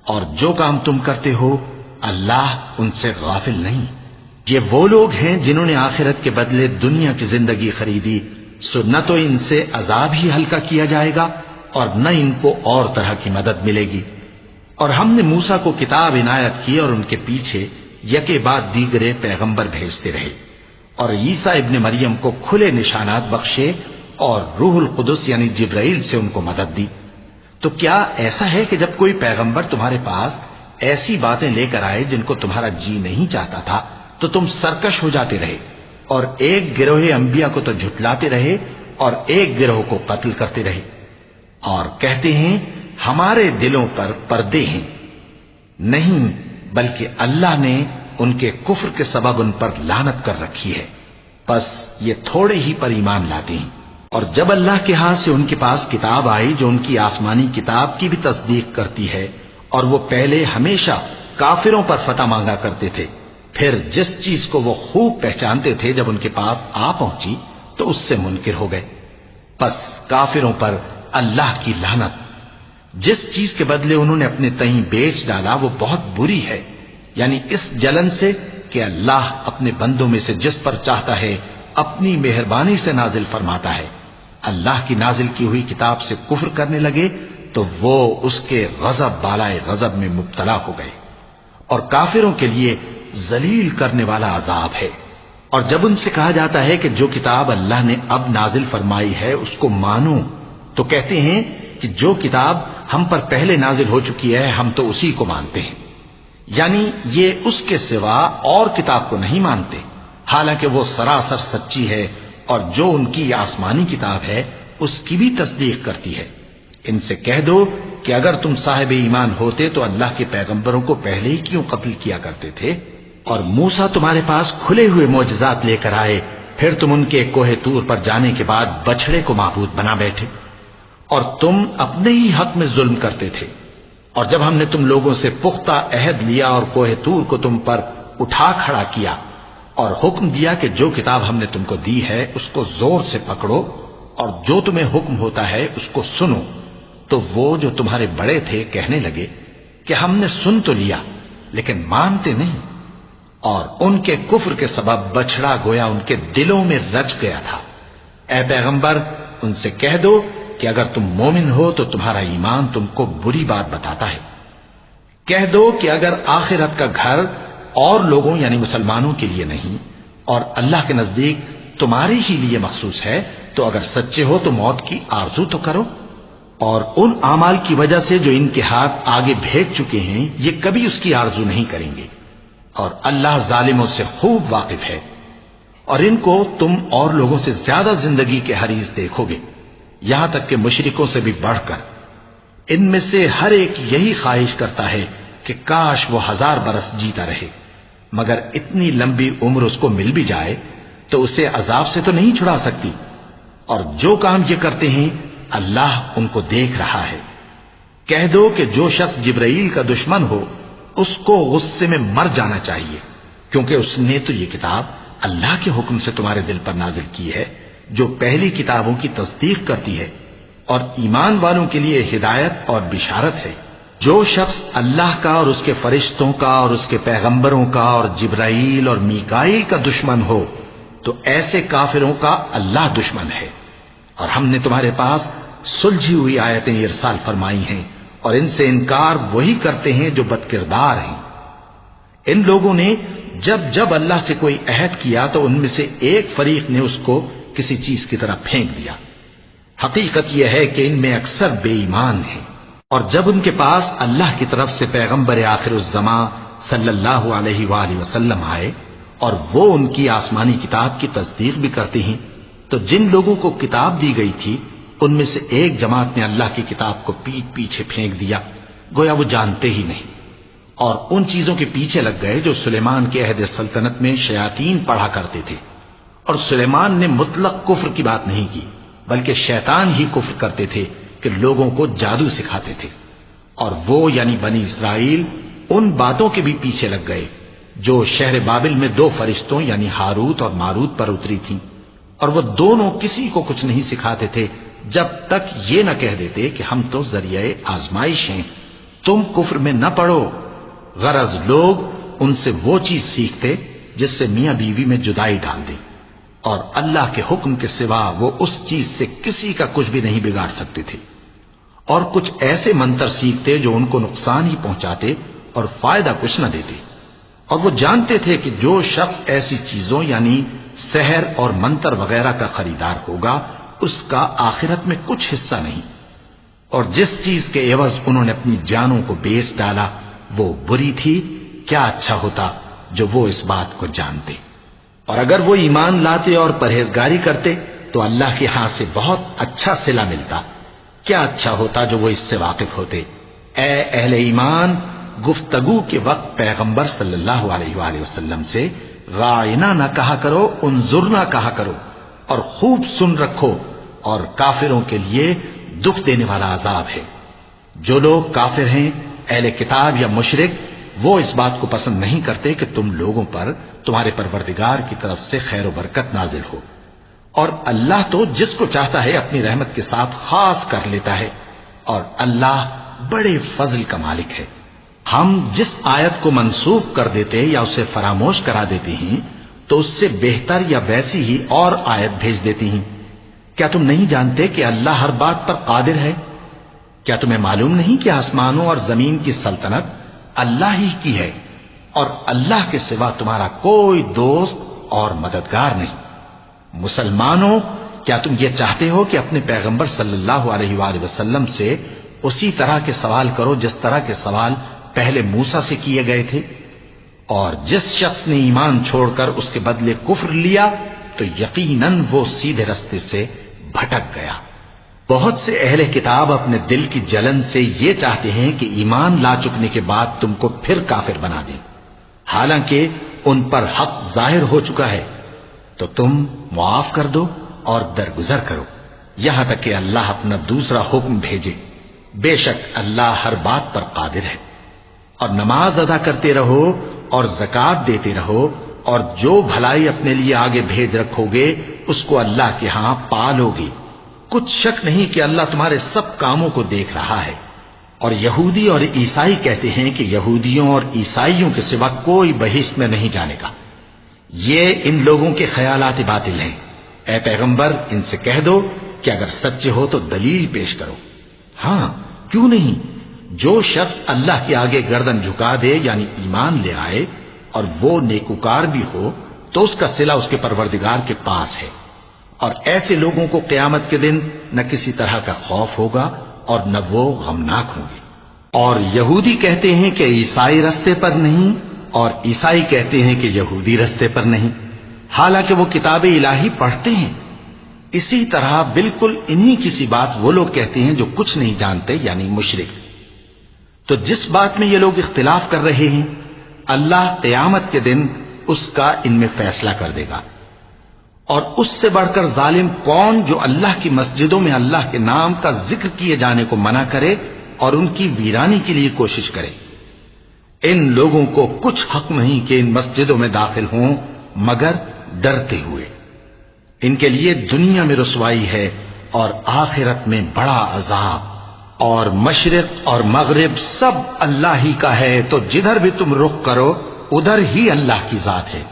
اور جو کام تم کرتے ہو اللہ ان سے غافل نہیں۔ یہ وہ لوگ ہیں جنہوں نے آخرت کے بدلے دنیا کی زندگی خریدی، سو نہ تو ان سے عذاب ہی ہلکا کیا جائے گا اور نہ ان کو اور طرح کی مدد ملے گی۔ اور ہم نے موسیٰ کو کتاب عنایت کی اور ان کے پیچھے یکے بعد دیگرے پیغمبر بھیجتے رہے، اور عیسیٰ ابن مریم کو کھلے نشانات بخشے اور روح القدس یعنی جبرائیل سے ان کو مدد دی۔ تو کیا ایسا ہے کہ جب کوئی پیغمبر تمہارے پاس ایسی باتیں لے کر آئے جن کو تمہارا جی نہیں چاہتا تھا تو تم سرکش ہو جاتے رہے، اور ایک گروہ انبیاء کو تو جھٹلاتے رہے اور ایک گروہ کو قتل کرتے رہے، اور کہتے ہیں ہمارے دلوں پر پردے ہیں؟ نہیں، بلکہ اللہ نے ان کے کفر کے سبب ان پر لعنت کر رکھی ہے، بس یہ تھوڑے ہی پر ایمان لاتے ہیں۔ اور جب اللہ کے ہاں سے ان کے پاس کتاب آئی جو ان کی آسمانی کتاب کی بھی تصدیق کرتی ہے، اور وہ پہلے ہمیشہ کافروں پر فتح مانگا کرتے تھے، پھر جس چیز کو وہ خوب پہچانتے تھے جب ان کے پاس آ پہنچی تو اس سے منکر ہو گئے۔ پس کافروں پر اللہ کی لعنت۔ جس چیز کے بدلے انہوں نے اپنے تئیں بیچ ڈالا وہ بہت بری ہے، یعنی اس جلن سے کہ اللہ اپنے بندوں میں سے جس پر چاہتا ہے اپنی مہربانی سے نازل فرماتا ہے۔ اللہ کی نازل کی ہوئی کتاب سے کفر کرنے لگے تو وہ اس کے غضب بالائے غضب میں مبتلا ہو گئے، اور کافروں کے لیے ذلیل کرنے والا عذاب ہے۔ اور جب ان سے کہا جاتا ہے کہ جو کتاب اللہ نے اب نازل فرمائی ہے اس کو مانو، تو کہتے ہیں کہ جو کتاب ہم پر پہلے نازل ہو چکی ہے ہم تو اسی کو مانتے ہیں، یعنی یہ اس کے سوا اور کتاب کو نہیں مانتے، حالانکہ وہ سراسر سچی ہے، اور جو ان کی آسمانی کتاب ہے اس کی بھی تصدیق کرتی ہے۔ ان سے کہہ دو کہ اگر تم صاحب ایمان ہوتے تو اللہ کے پیغمبروں کو پہلے ہی کیوں قتل کیا کرتے تھے؟ اور موسیٰ تمہارے پاس کھلے ہوئے معجزات لے کر آئے، پھر تم ان کے کوہ طور پر جانے کے بعد بچڑے کو معبود بنا بیٹھے، اور تم اپنے ہی حق میں ظلم کرتے تھے۔ اور جب ہم نے تم لوگوں سے پختہ عہد لیا اور کوہ طور کو تم پر اٹھا کھڑا کیا اور حکم دیا کہ جو کتاب ہم نے تم کو دی ہے اس کو زور سے پکڑو اور جو تمہیں حکم ہوتا ہے اس کو سنو، تو وہ جو تمہارے بڑے تھے کہنے لگے کہ ہم نے سن تو لیا لیکن مانتے نہیں، اور ان کے کفر کے سبب بچڑا گویا ان کے دلوں میں رچ گیا تھا۔ اے پیغمبر ان سے کہہ دو کہ اگر تم مومن ہو تو تمہارا ایمان تم کو بری بات بتاتا ہے۔ کہہ دو کہ اگر آخرت کا گھر اور لوگوں یعنی مسلمانوں کے لیے نہیں اور اللہ کے نزدیک تمہارے ہی لیے مخصوص ہے تو اگر سچے ہو تو موت کی آرزو تو کرو، اور ان اعمال کی وجہ سے جو ان کے ہاتھ آگے بھیج چکے ہیں یہ کبھی اس کی آرزو نہیں کریں گے، اور اللہ ظالموں سے خوب واقف ہے۔ اور ان کو تم اور لوگوں سے زیادہ زندگی کے حریص دیکھو گے، یہاں تک کہ مشرکوں سے بھی بڑھ کر۔ ان میں سے ہر ایک یہی خواہش کرتا ہے کہ کاش وہ 1000 برس جیتا رہے، مگر اتنی لمبی عمر اس کو مل بھی جائے تو اسے عذاب سے تو نہیں چھڑا سکتی، اور جو کام یہ کرتے ہیں اللہ ان کو دیکھ رہا ہے۔ کہہ دو کہ جو شخص جبرائیل کا دشمن ہو اس کو غصے میں مر جانا چاہیے، کیونکہ اس نے تو یہ کتاب اللہ کے حکم سے تمہارے دل پر نازل کی ہے جو پہلی کتابوں کی تصدیق کرتی ہے، اور ایمان والوں کے لیے ہدایت اور بشارت ہے۔ جو شخص اللہ کا اور اس کے فرشتوں کا اور اس کے پیغمبروں کا اور جبرائیل اور میکائیل کا دشمن ہو تو ایسے کافروں کا اللہ دشمن ہے۔ اور ہم نے تمہارے پاس سلجھی ہوئی آیتیں ارسال فرمائی ہیں، اور ان سے انکار وہی کرتے ہیں جو بد کردار ہیں۔ ان لوگوں نے جب جب اللہ سے کوئی عہد کیا تو ان میں سے ایک فریق نے اس کو کسی چیز کی طرح پھینک دیا۔ حقیقت یہ ہے کہ ان میں اکثر بے ایمان ہیں، اور جب ان کے پاس اللہ کی طرف سے پیغمبر آخر الزماں صلی اللہ علیہ وآلہ وسلم آئے اور وہ ان کی آسمانی کتاب کی تصدیق بھی کرتے ہیں، تو جن لوگوں کو کتاب دی گئی تھی ان میں سے ایک جماعت نے اللہ کی کتاب کو پیٹ پیچھے پھینک دیا، گویا وہ جانتے ہی نہیں، اور ان چیزوں کے پیچھے لگ گئے جو سلیمان کے عہد سلطنت میں شیاطین پڑھا کرتے تھے۔ اور سلیمان نے مطلق کفر کی بات نہیں کی، بلکہ شیطان ہی کفر کرتے تھے کہ لوگوں کو جادو سکھاتے تھے، اور وہ یعنی بنی اسرائیل ان باتوں کے بھی پیچھے لگ گئے جو شہر بابل میں 2 فرشتوں یعنی ہاروت اور ماروت پر اتری تھیں، اور وہ دونوں کسی کو کچھ نہیں سکھاتے تھے جب تک یہ نہ کہہ دیتے کہ ہم تو ذریعہ آزمائش ہیں، تم کفر میں نہ پڑو۔ غرض لوگ ان سے وہ چیز سیکھتے جس سے میاں بیوی میں جدائی ڈال دے، اور اللہ کے حکم کے سوا وہ اس چیز سے کسی کا کچھ بھی نہیں بگاڑ سکتے تھے، اور کچھ ایسے منتر سیکھتے جو ان کو نقصان ہی پہنچاتے اور فائدہ کچھ نہ دیتے، اور وہ جانتے تھے کہ جو شخص ایسی چیزوں یعنی سحر اور منتر وغیرہ کا خریدار ہوگا اس کا آخرت میں کچھ حصہ نہیں، اور جس چیز کے عوض انہوں نے اپنی جانوں کو بیچ ڈالا وہ بری تھی۔ کیا اچھا ہوتا جو وہ اس بات کو جانتے، اور اگر وہ ایمان لاتے اور پرہیزگاری کرتے تو اللہ کے ہاں سے بہت اچھا صلہ ملتا۔ کیا اچھا ہوتا جو وہ اس سے واقف ہوتے۔ اے اہل ایمان، گفتگو کے وقت پیغمبر صلی اللہ علیہ وآلہ وسلم سے رائنا نہ کہا کرو، انظرنا کہا کرو، اور خوب سن رکھو، اور کافروں کے لیے دکھ دینے والا عذاب ہے۔ جو لوگ کافر ہیں، اہل کتاب یا مشرک، وہ اس بات کو پسند نہیں کرتے کہ تم لوگوں پر تمہارے پروردگار کی طرف سے خیر و برکت نازل ہو، اور اللہ تو جس کو چاہتا ہے اپنی رحمت کے ساتھ خاص کر لیتا ہے، اور اللہ بڑے فضل کا مالک ہے۔ ہم جس آیت کو منسوخ کر دیتے یا اسے فراموش کرا دیتے ہیں تو اس سے بہتر یا ویسی ہی اور آیت بھیج دیتی ہیں۔ کیا تم نہیں جانتے کہ اللہ ہر بات پر قادر ہے؟ کیا تمہیں معلوم نہیں کہ آسمانوں اور زمین کی سلطنت اللہ ہی کی ہے، اور اللہ کے سوا تمہارا کوئی دوست اور مددگار نہیں؟ مسلمانوں، کیا تم یہ چاہتے ہو کہ اپنے پیغمبر صلی اللہ علیہ وآلہ وسلم سے اسی طرح کے سوال کرو جس طرح کے سوال پہلے موسیٰ سے کیے گئے تھے؟ اور جس شخص نے ایمان چھوڑ کر اس کے بدلے کفر لیا تو یقیناً وہ سیدھے رستے سے بھٹک گیا۔ بہت سے اہل کتاب اپنے دل کی جلن سے یہ چاہتے ہیں کہ ایمان لا چکنے کے بعد تم کو پھر کافر بنا دیں، حالانکہ ان پر حق ظاہر ہو چکا ہے۔ تو تم معاف کر دو اور درگزر کرو یہاں تک کہ اللہ اپنا دوسرا حکم بھیجے۔ بے شک اللہ ہر بات پر قادر ہے۔ اور نماز ادا کرتے رہو اور زکوٰۃ دیتے رہو، اور جو بھلائی اپنے لیے آگے بھیج رکھو گے اس کو اللہ کے ہاں پالو گے۔ کچھ شک نہیں کہ اللہ تمہارے سب کاموں کو دیکھ رہا ہے۔ اور یہودی اور عیسائی کہتے ہیں کہ یہودیوں اور عیسائیوں کے سوا کوئی بہشت میں نہیں جانے گا۔ یہ ان لوگوں کے خیالات باطل ہیں۔ اے پیغمبر، ان سے کہہ دو کہ اگر سچے ہو تو دلیل پیش کرو۔ ہاں، کیوں نہیں؟ جو شخص اللہ کے آگے گردن جھکا دے یعنی ایمان لے آئے اور وہ نیکوکار بھی ہو تو اس کا صلہ اس کے پروردگار کے پاس ہے، اور ایسے لوگوں کو قیامت کے دن نہ کسی طرح کا خوف ہوگا اور نہ وہ غمناک ہوں گے۔ اور یہودی کہتے ہیں کہ عیسائی رستے پر نہیں، اور عیسائی کہتے ہیں کہ یہودی رستے پر نہیں، حالانکہ وہ کتاب الہی پڑھتے ہیں۔ اسی طرح بالکل انہی کسی بات وہ لوگ کہتے ہیں جو کچھ نہیں جانتے یعنی مشرک۔ تو جس بات میں یہ لوگ اختلاف کر رہے ہیں اللہ قیامت کے دن اس کا ان میں فیصلہ کر دے گا۔ اور اس سے بڑھ کر ظالم کون جو اللہ کی مسجدوں میں اللہ کے نام کا ذکر کیے جانے کو منع کرے اور ان کی ویرانی کے لیے کوشش کرے۔ ان لوگوں کو کچھ حق نہیں کہ ان مسجدوں میں داخل ہوں مگر ڈرتے ہوئے۔ ان کے لیے دنیا میں رسوائی ہے اور آخرت میں بڑا عذاب۔ اور مشرق اور مغرب سب اللہ ہی کا ہے، تو جدھر بھی تم رخ کرو ادھر ہی اللہ کی ذات ہے۔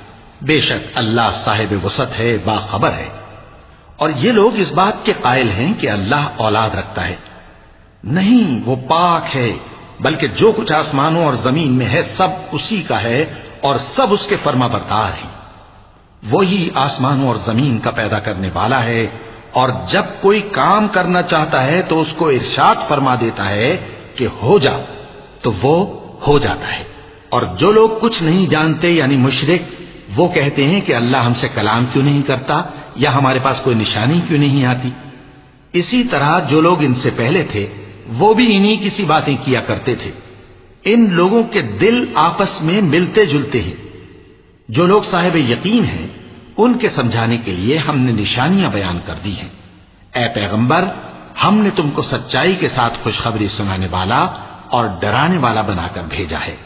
بے شک اللہ صاحب وسعت ہے، باخبر ہے۔ اور یہ لوگ اس بات کے قائل ہیں کہ اللہ اولاد رکھتا ہے۔ نہیں، وہ پاک ہے، بلکہ جو کچھ آسمانوں اور زمین میں ہے سب اسی کا ہے، اور سب اس کے فرما بردار ہیں۔ وہی آسمانوں اور زمین کا پیدا کرنے والا ہے، اور جب کوئی کام کرنا چاہتا ہے تو اس کو ارشاد فرما دیتا ہے کہ ہو جا، تو وہ ہو جاتا ہے۔ اور جو لوگ کچھ نہیں جانتے یعنی مشرک، وہ کہتے ہیں کہ اللہ ہم سے کلام کیوں نہیں کرتا، یا ہمارے پاس کوئی نشانی کیوں نہیں آتی۔ اسی طرح جو لوگ ان سے پہلے تھے وہ بھی انہی کسی باتیں کیا کرتے تھے۔ ان لوگوں کے دل آپس میں ملتے جلتے ہیں۔ جو لوگ صاحب یقین ہیں ان کے سمجھانے کے لیے ہم نے نشانیاں بیان کر دی ہیں۔ اے پیغمبر، ہم نے تم کو سچائی کے ساتھ خوشخبری سنانے والا اور ڈرانے والا بنا کر بھیجا ہے،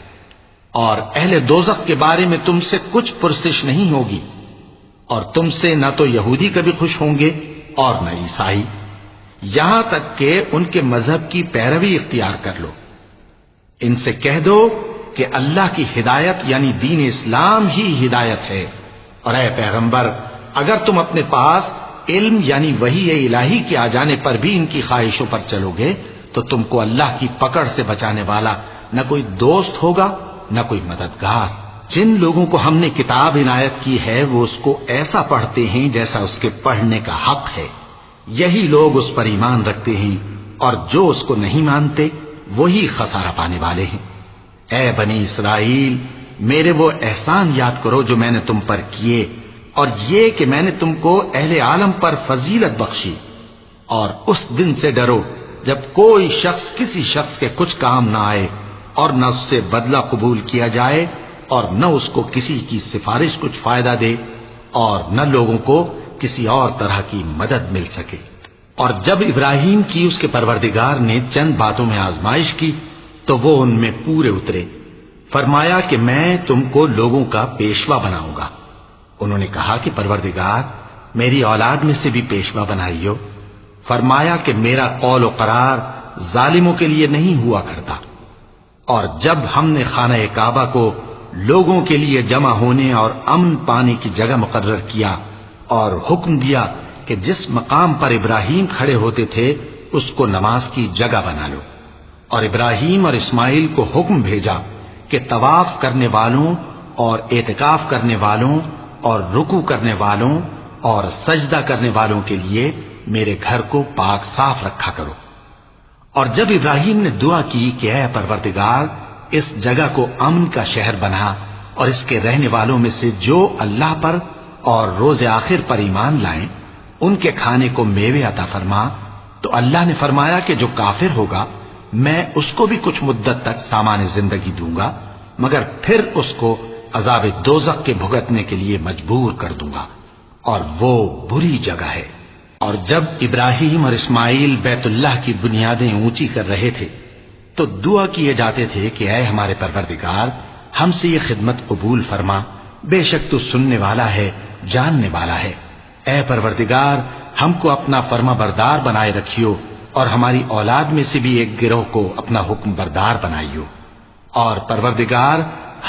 اور اہل دوزخ کے بارے میں تم سے کچھ پرسش نہیں ہوگی، اور تم سے نہ تو یہودی کبھی خوش ہوں گے اور نہ عیسائی، یہاں تک کہ ان کے مذہب کی پیروی اختیار کر لو۔ ان سے کہہ دو کہ اللہ کی ہدایت یعنی دین اسلام ہی ہدایت ہے، اور اے پیغمبر، اگر تم اپنے پاس علم یعنی وحی الہی کے آ جانے پر بھی ان کی خواہشوں پر چلو گے تو تم کو اللہ کی پکڑ سے بچانے والا نہ کوئی دوست ہوگا نہ کوئی مددگار۔ جن لوگوں کو ہم نے کتاب عنایت کی ہے وہ اس کو ایسا پڑھتے ہیں جیسا اس کے پڑھنے کا حق ہے، یہی لوگ اس پر ایمان رکھتے ہیں، اور جو اس کو نہیں مانتے وہی خسارہ پانے والے ہیں۔ اے بنی اسرائیل، میرے وہ احسان یاد کرو جو میں نے تم پر کیے، اور یہ کہ میں نے تم کو اہل عالم پر فضیلت بخشی، اور اس دن سے ڈرو جب کوئی شخص کسی شخص کے کچھ کام نہ آئے اور نہ اس سے بدلہ قبول کیا جائے، اور نہ اس کو کسی کی سفارش کچھ فائدہ دے، اور نہ لوگوں کو کسی اور طرح کی مدد مل سکے۔ اور جب ابراہیم کی اس کے پروردگار نے چند باتوں میں آزمائش کی تو وہ ان میں پورے اترے، فرمایا کہ میں تم کو لوگوں کا پیشوا بناؤں گا۔ انہوں نے کہا کہ پروردگار میری اولاد میں سے بھی پیشوا بنائیو۔ فرمایا کہ میرا قول و قرار ظالموں کے لیے نہیں ہوا کرتا۔ اور جب ہم نے خانہ کعبہ کو لوگوں کے لیے جمع ہونے اور امن پانے کی جگہ مقرر کیا اور حکم دیا کہ جس مقام پر ابراہیم کھڑے ہوتے تھے اس کو نماز کی جگہ بنا لو، اور ابراہیم اور اسماعیل کو حکم بھیجا کہ طواف کرنے والوں اور اعتکاف کرنے والوں اور رکوع کرنے والوں اور سجدہ کرنے والوں کے لیے میرے گھر کو پاک صاف رکھا کرو۔ اور جب ابراہیم نے دعا کی کہ اے پروردگار اس جگہ کو امن کا شہر بنا اور اس کے رہنے والوں میں سے جو اللہ پر اور روز آخر پر ایمان لائیں ان کے کھانے کو میوے عطا فرما، تو اللہ نے فرمایا کہ جو کافر ہوگا میں اس کو بھی کچھ مدت تک سامان زندگی دوں گا، مگر پھر اس کو عذاب دوزخ کے بھگتنے کے لیے مجبور کر دوں گا، اور وہ بری جگہ ہے۔ اور جب ابراہیم اور اسماعیل بیت اللہ کی بنیادیں اونچی کر رہے تھے تو دعا کیے جاتے تھے کہ اے ہمارے پروردگار ہم سے یہ خدمت قبول فرما، بے شک تو سننے والا ہے، جاننے والا ہے۔ اے پروردگار ہم کو اپنا فرما بردار بنائے رکھیو، اور ہماری اولاد میں سے بھی ایک گروہ کو اپنا حکم بردار بنائیو۔ اور پروردگار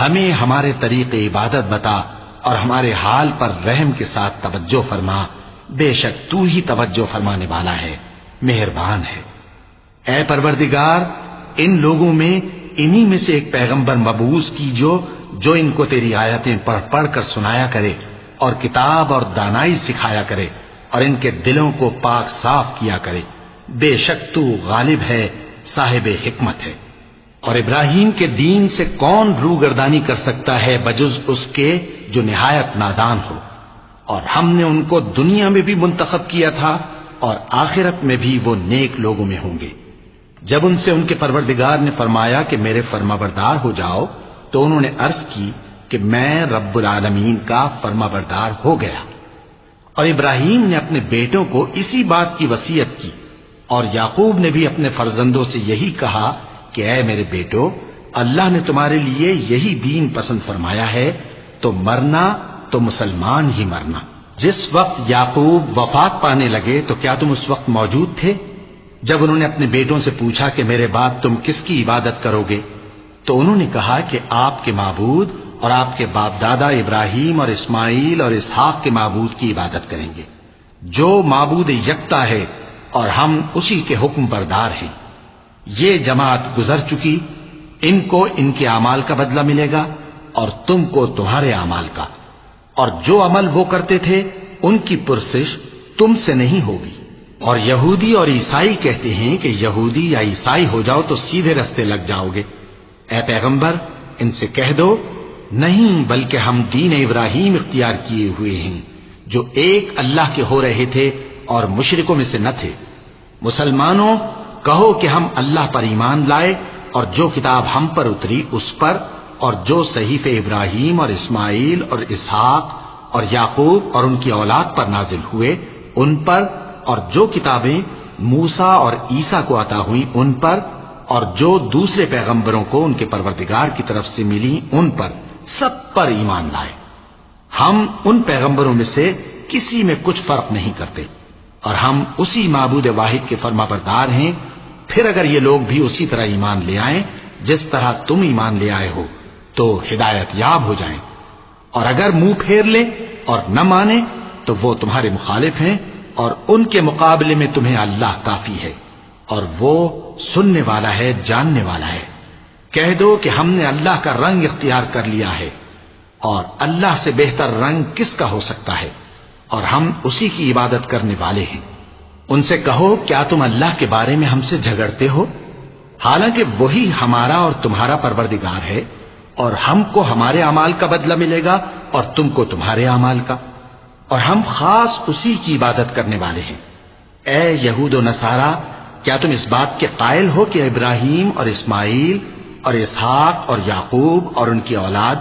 ہمیں ہمارے طریق عبادت بتا اور ہمارے حال پر رحم کے ساتھ توجہ فرما، بے شک تو ہی توجہ فرمانے والا ہے، مہربان ہے۔ اے پروردگار ان لوگوں میں انہی میں سے ایک پیغمبر مبعوث کیجو جو ان کو تیری آیتیں پڑھ پڑھ کر سنایا کرے اور کتاب اور دانائی سکھایا کرے اور ان کے دلوں کو پاک صاف کیا کرے، بے شک تو غالب ہے، صاحب حکمت ہے۔ اور ابراہیم کے دین سے کون روگردانی کر سکتا ہے بجز اس کے جو نہایت نادان ہو؟ اور ہم نے ان کو دنیا میں بھی منتخب کیا تھا اور آخرت میں بھی وہ نیک لوگوں میں ہوں گے۔ جب ان سے ان کے پروردگار نے فرمایا کہ میرے فرما بردار ہو جاؤ تو انہوں نے عرض کی کہ میں رب العالمین کا فرما بردار ہو گیا۔ اور ابراہیم نے اپنے بیٹوں کو اسی بات کی وصیت کی، اور یعقوب نے بھی اپنے فرزندوں سے یہی کہا کہ اے میرے بیٹو اللہ نے تمہارے لیے یہی دین پسند فرمایا ہے، تو مرنا تو مسلمان ہی مرنا۔ جس وقت یعقوب وفات پانے لگے تو کیا تم اس وقت موجود تھے جب انہوں نے اپنے بیٹوں سے پوچھا کہ میرے بعد تم کس کی عبادت کرو گے؟ تو انہوں نے کہا کہ آپ کے معبود اور آپ کے باپ دادا ابراہیم اور اسماعیل اور اسحاق کے معبود کی عبادت کریں گے، جو معبود یکتا ہے اور ہم اسی کے حکم بردار ہیں۔ یہ جماعت گزر چکی، ان کو ان کے اعمال کا بدلہ ملے گا اور تم کو تمہارے اعمال کا، اور جو عمل وہ کرتے تھے ان کی پرسش تم سے نہیں ہوگی۔ اور یہودی اور عیسائی کہتے ہیں کہ یہودی یا عیسائی ہو جاؤ تو سیدھے رستے لگ جاؤ گے۔ اے پیغمبر ان سے کہہ دو نہیں، بلکہ ہم دین ابراہیم اختیار کیے ہوئے ہیں جو ایک اللہ کے ہو رہے تھے اور مشرکوں میں سے نہ تھے۔ مسلمانوں کہو کہ ہم اللہ پر ایمان لائے اور جو کتاب ہم پر اتری اس پر، اور جو صحیفے ابراہیم اور اسماعیل اور اسحاق اور یعقوب اور ان کی اولاد پر نازل ہوئے ان پر، اور جو کتابیں موسیٰ اور عیسیٰ کو عطا ہوئیں ان پر، اور جو دوسرے پیغمبروں کو ان کے پروردگار کی طرف سے ملی ان پر، سب پر ایمان لائے۔ ہم ان پیغمبروں میں سے کسی میں کچھ فرق نہیں کرتے، اور ہم اسی معبود واحد کے فرما بردار ہیں۔ پھر اگر یہ لوگ بھی اسی طرح ایمان لے آئیں جس طرح تم ایمان لے آئے ہو تو ہدایت یاب ہو جائیں، اور اگر منہ پھیر لیں اور نہ مانیں تو وہ تمہارے مخالف ہیں، اور ان کے مقابلے میں تمہیں اللہ کافی ہے، اور وہ سننے والا ہے، جاننے والا ہے۔ کہہ دو کہ ہم نے اللہ کا رنگ اختیار کر لیا ہے، اور اللہ سے بہتر رنگ کس کا ہو سکتا ہے، اور ہم اسی کی عبادت کرنے والے ہیں۔ ان سے کہو کیا تم اللہ کے بارے میں ہم سے جھگڑتے ہو، حالانکہ وہی ہمارا اور تمہارا پروردگار ہے، اور ہم کو ہمارے اعمال کا بدلہ ملے گا اور تم کو تمہارے اعمال کا، اور ہم خاص اسی کی عبادت کرنے والے ہیں۔ اے یہود و نصارا کیا تم اس بات کے قائل ہو کہ ابراہیم اور اسماعیل اور اسحاق اور یعقوب اور ان کی اولاد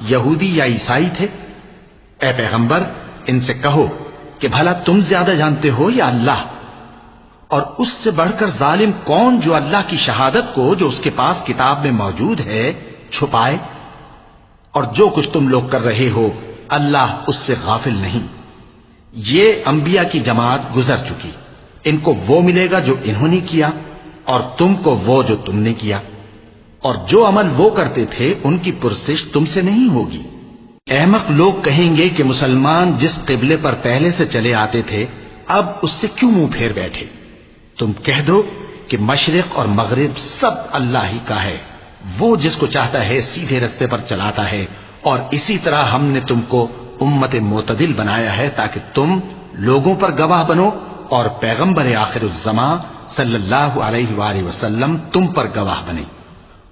یہودی یا عیسائی تھے؟ اے پیغمبر ان سے کہو کہ بھلا تم زیادہ جانتے ہو یا اللہ؟ اور اس سے بڑھ کر ظالم کون جو اللہ کی شہادت کو جو اس کے پاس کتاب میں موجود ہے چھپائے؟ اور جو کچھ تم لوگ کر رہے ہو اللہ اس سے غافل نہیں۔ یہ انبیاء کی جماعت گزر چکی، ان کو وہ ملے گا جو انہوں نے کیا، اور تم کو وہ جو تم نے کیا، اور جو عمل وہ کرتے تھے ان کی پرسش تم سے نہیں ہوگی۔ احمق لوگ کہیں گے کہ مسلمان جس قبلے پر پہلے سے چلے آتے تھے اب اس سے کیوں منہ پھیر بیٹھے؟ تم کہہ دو کہ مشرق اور مغرب سب اللہ ہی کا ہے، وہ جس کو چاہتا ہے سیدھے رستے پر چلاتا ہے، اور اسی طرح ہم نے تم کو امت معتدل بنایا ہے تاکہ تم لوگوں پر گواہ بنو، اور پیغمبر آخر الزمان صلی اللہ علیہ وآلہ وسلم تم پر گواہ بنے۔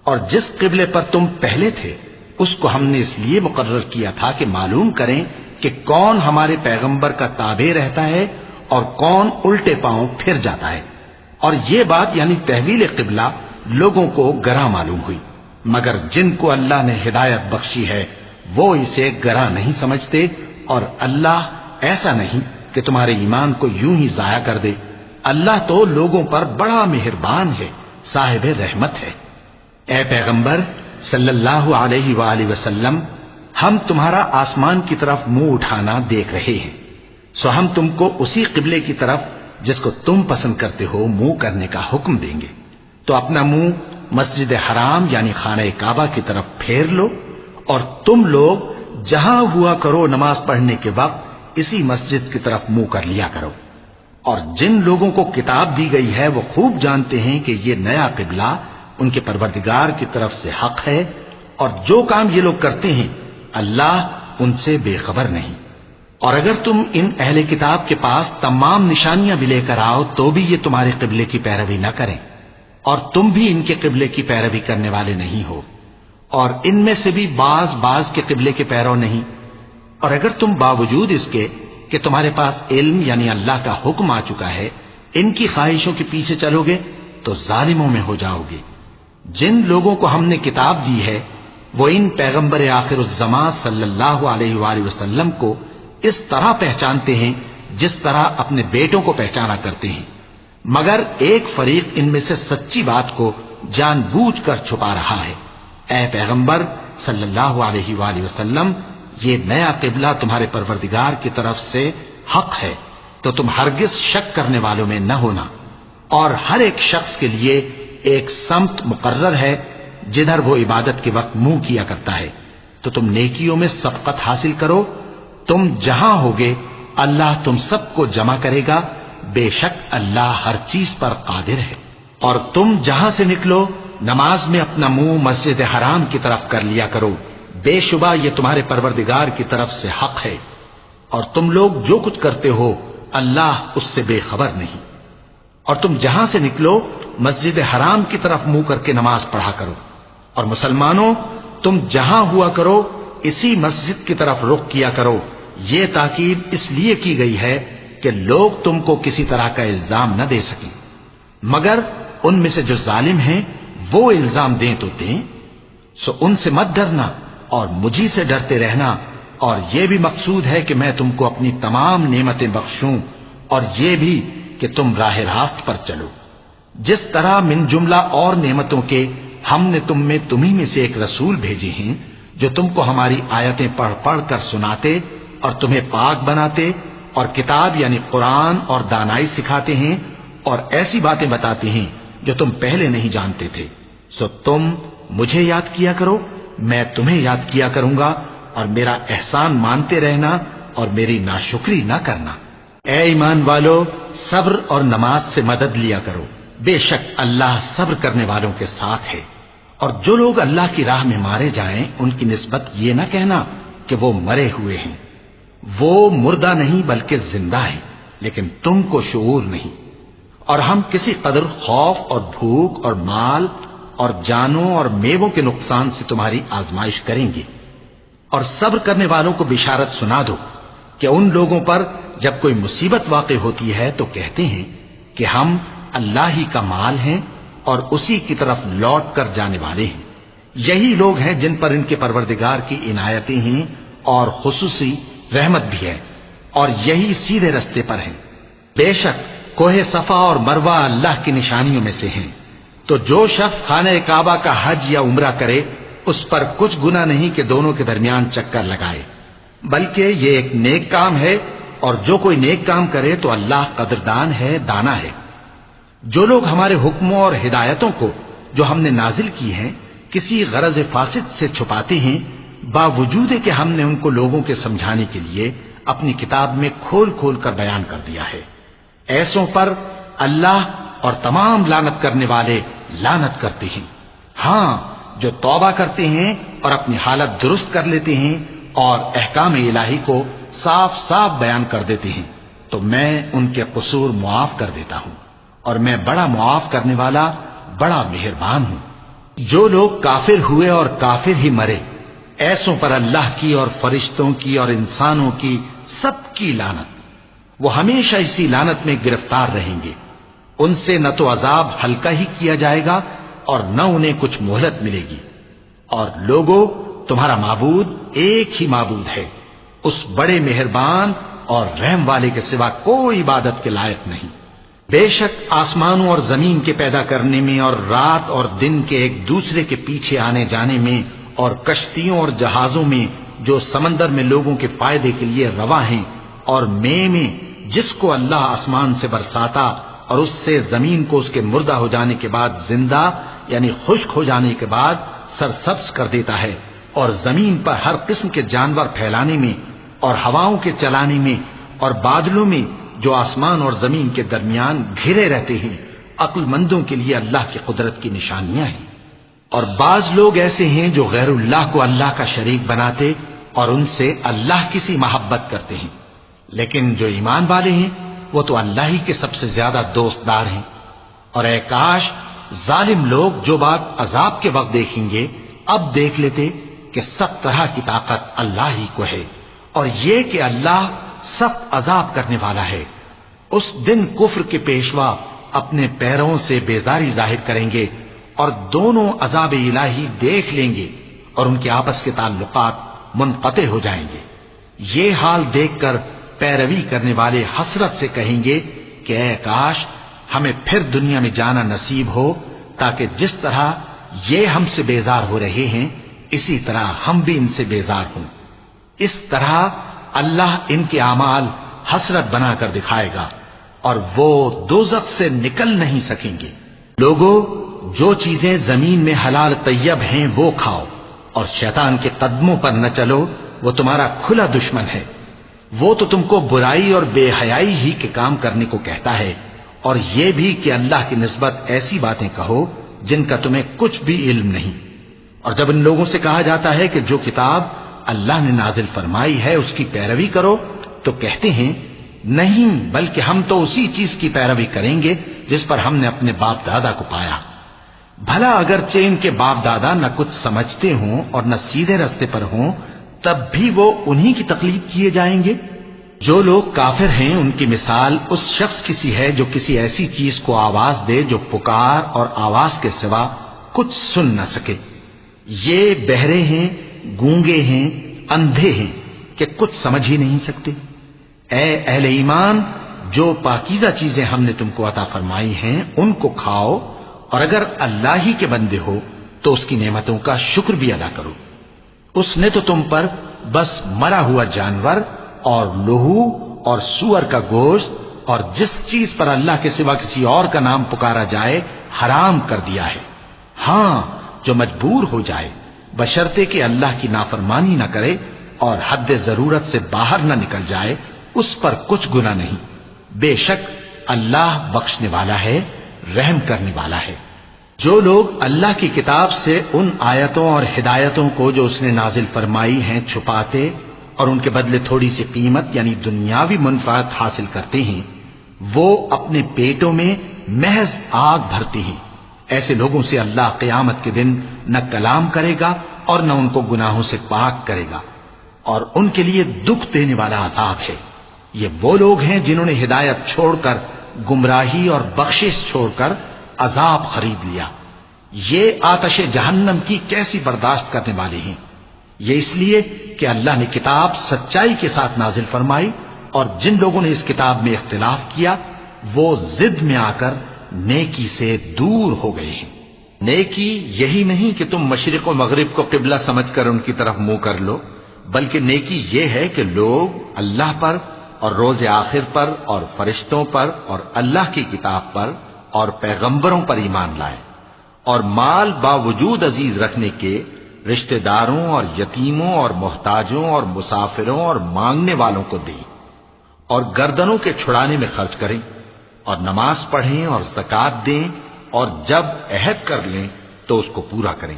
اور جس قبلے پر تم پہلے تھے اس کو ہم نے اس لیے مقرر کیا تھا کہ معلوم کریں کہ کون ہمارے پیغمبر کا تابع رہتا ہے اور کون الٹے پاؤں پھر جاتا ہے۔ اور یہ بات یعنی تحویل قبلہ لوگوں کو گراں معلوم ہوئی، مگر جن کو اللہ نے ہدایت بخشی ہے وہ اسے گراں نہیں سمجھتے، اور اللہ ایسا نہیں کہ تمہارے ایمان کو یوں ہی ضائع کر دے۔ اللہ تو لوگوں پر بڑا مہربان ہے، صاحب رحمت ہے۔ اے پیغمبر صلی اللہ علیہ وآلہ وسلم، ہم تمہارا آسمان کی طرف منہ اٹھانا دیکھ رہے ہیں، سو ہم تم کو اسی قبلے کی طرف جس کو تم پسند کرتے ہو منہ کرنے کا حکم دیں گے، تو اپنا منہ مسجد حرام یعنی خانہ کعبہ کی طرف پھیر لو، اور تم لوگ جہاں ہوا کرو نماز پڑھنے کے وقت اسی مسجد کی طرف منہ کر لیا کرو۔ اور جن لوگوں کو کتاب دی گئی ہے وہ خوب جانتے ہیں کہ یہ نیا قبلہ ان کے پروردگار کی طرف سے حق ہے، اور جو کام یہ لوگ کرتے ہیں اللہ ان سے بے خبر نہیں۔ اور اگر تم ان اہل کتاب کے پاس تمام نشانیاں بھی لے کر آؤ تو بھی یہ تمہارے قبلے کی پیروی نہ کریں، اور تم بھی ان کے قبلے کی پیروی کرنے والے نہیں ہو، اور ان میں سے بھی بعض کے قبلے کے پیرو نہیں۔ اور اگر تم باوجود اس کے کہ تمہارے پاس علم یعنی اللہ کا حکم آ چکا ہے ان کی خواہشوں کے پیچھے چلو گے تو ظالموں میں ہو جاؤ گے۔ جن لوگوں کو ہم نے کتاب دی ہے وہ ان پیغمبر آخر الزمان صلی اللہ علیہ وآلہ وسلم کو اس طرح پہچانتے ہیں جس طرح اپنے بیٹوں کو پہچانا کرتے ہیں، مگر ایک فریق ان میں سے سچی بات کو جان بوجھ کر چھپا رہا ہے۔ اے پیغمبر صلی اللہ علیہ وآلہ وسلم، یہ نیا قبلہ تمہارے پروردگار کی طرف سے حق ہے، تو تم ہرگز شک کرنے والوں میں نہ ہونا، اور ہر ایک شخص کے لیے ایک سمت مقرر ہے جدھر وہ عبادت کے وقت منہ کیا کرتا ہے، تو تم نیکیوں میں سبقت حاصل کرو۔ تم جہاں ہوگے اللہ تم سب کو جمع کرے گا، بے شک اللہ ہر چیز پر قادر ہے۔ اور تم جہاں سے نکلو نماز میں اپنا منہ مسجد حرام کی طرف کر لیا کرو، بے شبہ یہ تمہارے پروردگار کی طرف سے حق ہے، اور تم لوگ جو کچھ کرتے ہو اللہ اس سے بے خبر نہیں۔ اور تم جہاں سے نکلو مسجد حرام کی طرف منہ کر کے نماز پڑھا کرو، اور مسلمانوں تم جہاں ہوا کرو اسی مسجد کی طرف رخ کیا کرو۔ یہ تاکید اس لیے کی گئی ہے کہ لوگ تم کو کسی طرح کا الزام نہ دے سکیں، مگر ان میں سے جو ظالم ہیں وہ الزام دیں تو دیں، سو ان سے مت ڈرنا اور مجھی سے ڈرتے رہنا، اور یہ بھی مقصود ہے کہ میں تم کو اپنی تمام نعمتیں بخشوں، اور یہ بھی کہ تم راہ راست پر چلو۔ جس طرح من جملہ اور نعمتوں کے ہم نے تمہیں میں سے ایک رسول بھیجے ہیں جو تم کو ہماری آیتیں پڑھ پڑھ کر سناتے اور تمہیں پاک بناتے، اور کتاب یعنی قرآن اور دانائی سکھاتے ہیں، اور ایسی باتیں بتاتے ہیں جو تم پہلے نہیں جانتے تھے، سو تم مجھے یاد کیا کرو، میں تمہیں یاد کیا کروں گا، اور میرا احسان مانتے رہنا اور میری ناشکری نہ کرنا۔ اے ایمان والو، صبر اور نماز سے مدد لیا کرو، بے شک اللہ صبر کرنے والوں کے ساتھ ہے۔ اور جو لوگ اللہ کی راہ میں مارے جائیں ان کی نسبت یہ نہ کہنا کہ وہ مرے ہوئے ہیں، وہ مردہ نہیں بلکہ زندہ ہیں، لیکن تم کو شعور نہیں۔ اور ہم کسی قدر خوف اور بھوک اور مال اور جانوں اور میووں کے نقصان سے تمہاری آزمائش کریں گے، اور صبر کرنے والوں کو بشارت سنا دو کہ ان لوگوں پر جب کوئی مصیبت واقع ہوتی ہے تو کہتے ہیں کہ ہم اللہ ہی کا مال ہیں اور اسی کی طرف لوٹ کر جانے والے ہیں۔ یہی لوگ ہیں جن پر ان کے پروردگار کی عنایتیں ہیں اور خصوصی رحمت بھی ہے، اور یہی سیدھے رستے پر ہیں۔ بے شک کوہ صفا اور مروہ اللہ کی نشانیوں میں سے ہیں، تو جو شخص خانہ کعبہ کا حج یا عمرہ کرے اس پر کچھ گناہ نہیں کہ دونوں کے درمیان چکر لگائے، بلکہ یہ ایک نیک کام ہے، اور جو کوئی نیک کام کرے تو اللہ قدردان ہے، دانا ہے۔ جو لوگ ہمارے حکموں اور ہدایتوں کو جو ہم نے نازل کی ہیں کسی غرض فاسد سے چھپاتے ہیں، باوجود کہ ہم نے ان کو لوگوں کے سمجھانے کے لیے اپنی کتاب میں کھول کھول کر بیان کر دیا ہے، ایسوں پر اللہ اور تمام لعنت کرنے والے لعنت کرتے ہیں۔ ہاں، جو توبہ کرتے ہیں اور اپنی حالت درست کر لیتے ہیں اور احکام الہی کو صاف صاف بیان کر دیتے ہیں تو میں ان کے قصور معاف کر دیتا ہوں، اور میں بڑا معاف کرنے والا، بڑا مہربان ہوں۔ جو لوگ کافر ہوئے اور کافر ہی مرے، ایسوں پر اللہ کی اور فرشتوں کی اور انسانوں کی سب کی لعنت، وہ ہمیشہ اسی لعنت میں گرفتار رہیں گے۔ ان سے نہ تو عذاب ہلکا ہی کیا جائے گا اور نہ انہیں کچھ مہلت ملے گی۔ اور لوگوں، تمہارا معبود ایک ہی معبود ہے، اس بڑے مہربان اور رحم والے کے سوا کوئی عبادت کے لائق نہیں۔ بے شک آسمانوں اور زمین کے پیدا کرنے میں اور رات اور دن کے ایک دوسرے کے پیچھے آنے جانے میں اور کشتیوں اور جہازوں میں جو سمندر میں لوگوں کے فائدے کے لیے رواں ہیں، اور میں جس کو اللہ آسمان سے برساتا اور اس سے زمین کو اس کے مردہ ہو جانے کے بعد زندہ یعنی خشک ہو جانے کے بعد سرسبز کر دیتا ہے، اور زمین پر ہر قسم کے جانور پھیلانے میں اور ہواؤں کے چلانے میں اور بادلوں میں جو آسمان اور زمین کے درمیان گھرے رہتے ہیں، عقل مندوں کے لیے اللہ کی قدرت کی نشانیاں ہیں۔ اور بعض لوگ ایسے ہیں جو غیر اللہ کو اللہ کا شریک بناتے اور ان سے اللہ کی سی محبت کرتے ہیں، لیکن جو ایمان والے ہیں وہ تو اللہ ہی کے سب سے زیادہ دوستدار ہیں۔ اور اے کاش ظالم لوگ جو بات عذاب کے وقت دیکھیں گے اب دیکھ لیتے کہ سب طرح کی طاقت اللہ ہی کو ہے، اور یہ کہ اللہ سخت عذاب کرنے والا ہے۔ اس دن کفر کے پیشوا اپنے پیروں سے بیزاری ظاہر کریں گے اور دونوں عذاب الہی دیکھ لیں گے اور ان کے آپس کے تعلقات منقطع ہو جائیں گے۔ یہ حال دیکھ کر پیروی کرنے والے حسرت سے کہیں گے کہ اے کاش ہمیں پھر دنیا میں جانا نصیب ہو، تاکہ جس طرح یہ ہم سے بیزار ہو رہے ہیں اسی طرح ہم بھی ان سے بیزار ہوں۔ اس طرح اللہ ان کے اعمال حسرت بنا کر دکھائے گا اور وہ دوزخ سے نکل نہیں سکیں گے۔ لوگوں، جو چیزیں زمین میں حلال طیب ہیں وہ کھاؤ، اور شیطان کے قدموں پر نہ چلو، وہ تمہارا کھلا دشمن ہے۔ وہ تو تم کو برائی اور بے حیائی ہی کے کام کرنے کو کہتا ہے، اور یہ بھی کہ اللہ کی نسبت ایسی باتیں کہو جن کا تمہیں کچھ بھی علم نہیں۔ اور جب ان لوگوں سے کہا جاتا ہے کہ جو کتاب اللہ نے نازل فرمائی ہے اس کی پیروی کرو، تو کہتے ہیں نہیں، بلکہ ہم تو اسی چیز کی پیروی کریں گے جس پر ہم نے اپنے باپ دادا کو پایا۔ بھلا اگرچہ ان کے باپ دادا نہ کچھ سمجھتے ہوں اور نہ سیدھے رستے پر ہوں، تب بھی وہ انہی کی تقلید کیے جائیں گے۔ جو لوگ کافر ہیں ان کی مثال اس شخص کی سی ہے جو کسی ایسی چیز کو آواز دے جو پکار اور آواز کے سوا کچھ سن نہ سکے۔ یہ بہرے ہیں، گونگے ہیں، اندھے ہیں کہ کچھ سمجھ ہی نہیں سکتے۔ اے اہل ایمان، جو پاکیزہ چیزیں ہم نے تم کو عطا فرمائی ہیں ان کو کھاؤ، اور اگر اللہ ہی کے بندے ہو تو اس کی نعمتوں کا شکر بھی ادا کرو۔ اس نے تو تم پر بس مرا ہوا جانور اور لہو اور سور کا گوشت اور جس چیز پر اللہ کے سوا کسی اور کا نام پکارا جائے حرام کر دیا ہے۔ ہاں، جو مجبور ہو جائے بشرطے کہ اللہ کی نافرمانی نہ کرے اور حد ضرورت سے باہر نہ نکل جائے، اس پر کچھ گناہ نہیں۔ بے شک اللہ بخشنے والا ہے، رحم کرنے والا ہے۔ جو لوگ اللہ کی کتاب سے ان آیتوں اور ہدایتوں کو جو اس نے نازل فرمائی ہیں چھپاتے اور ان کے بدلے تھوڑی سی قیمت یعنی دنیاوی منفعت حاصل کرتے ہیں، وہ اپنے پیٹوں میں محض آگ بھرتے ہیں۔ ایسے لوگوں سے اللہ قیامت کے دن نہ کلام کرے گا اور نہ ان کو گناہوں سے پاک کرے گا، اور ان کے لیے دکھ دینے والا عذاب ہے۔ یہ وہ لوگ ہیں جنہوں نے ہدایت چھوڑ کر گمراہی اور بخشش چھوڑ کر عذاب خرید لیا۔ یہ آتش جہنم کی کیسی برداشت کرنے والے ہیں۔ یہ اس لیے کہ اللہ نے کتاب سچائی کے ساتھ نازل فرمائی، اور جن لوگوں نے اس کتاب میں اختلاف کیا وہ ضد میں آ کر نیکی سے دور ہو گئے ہیں۔ نیکی یہی نہیں کہ تم مشرق و مغرب کو قبلہ سمجھ کر ان کی طرف منہ کر لو، بلکہ نیکی یہ ہے کہ لوگ اللہ پر اور روز آخر پر اور فرشتوں پر اور اللہ کی کتاب پر اور پیغمبروں پر ایمان لائیں، اور مال باوجود عزیز رکھنے کے رشتہ داروں اور یتیموں اور محتاجوں اور مسافروں اور مانگنے والوں کو دیں، اور گردنوں کے چھڑانے میں خرچ کریں، اور نماز پڑھیں اور زکوٰۃ دیں، اور جب عہد کر لیں تو اس کو پورا کریں،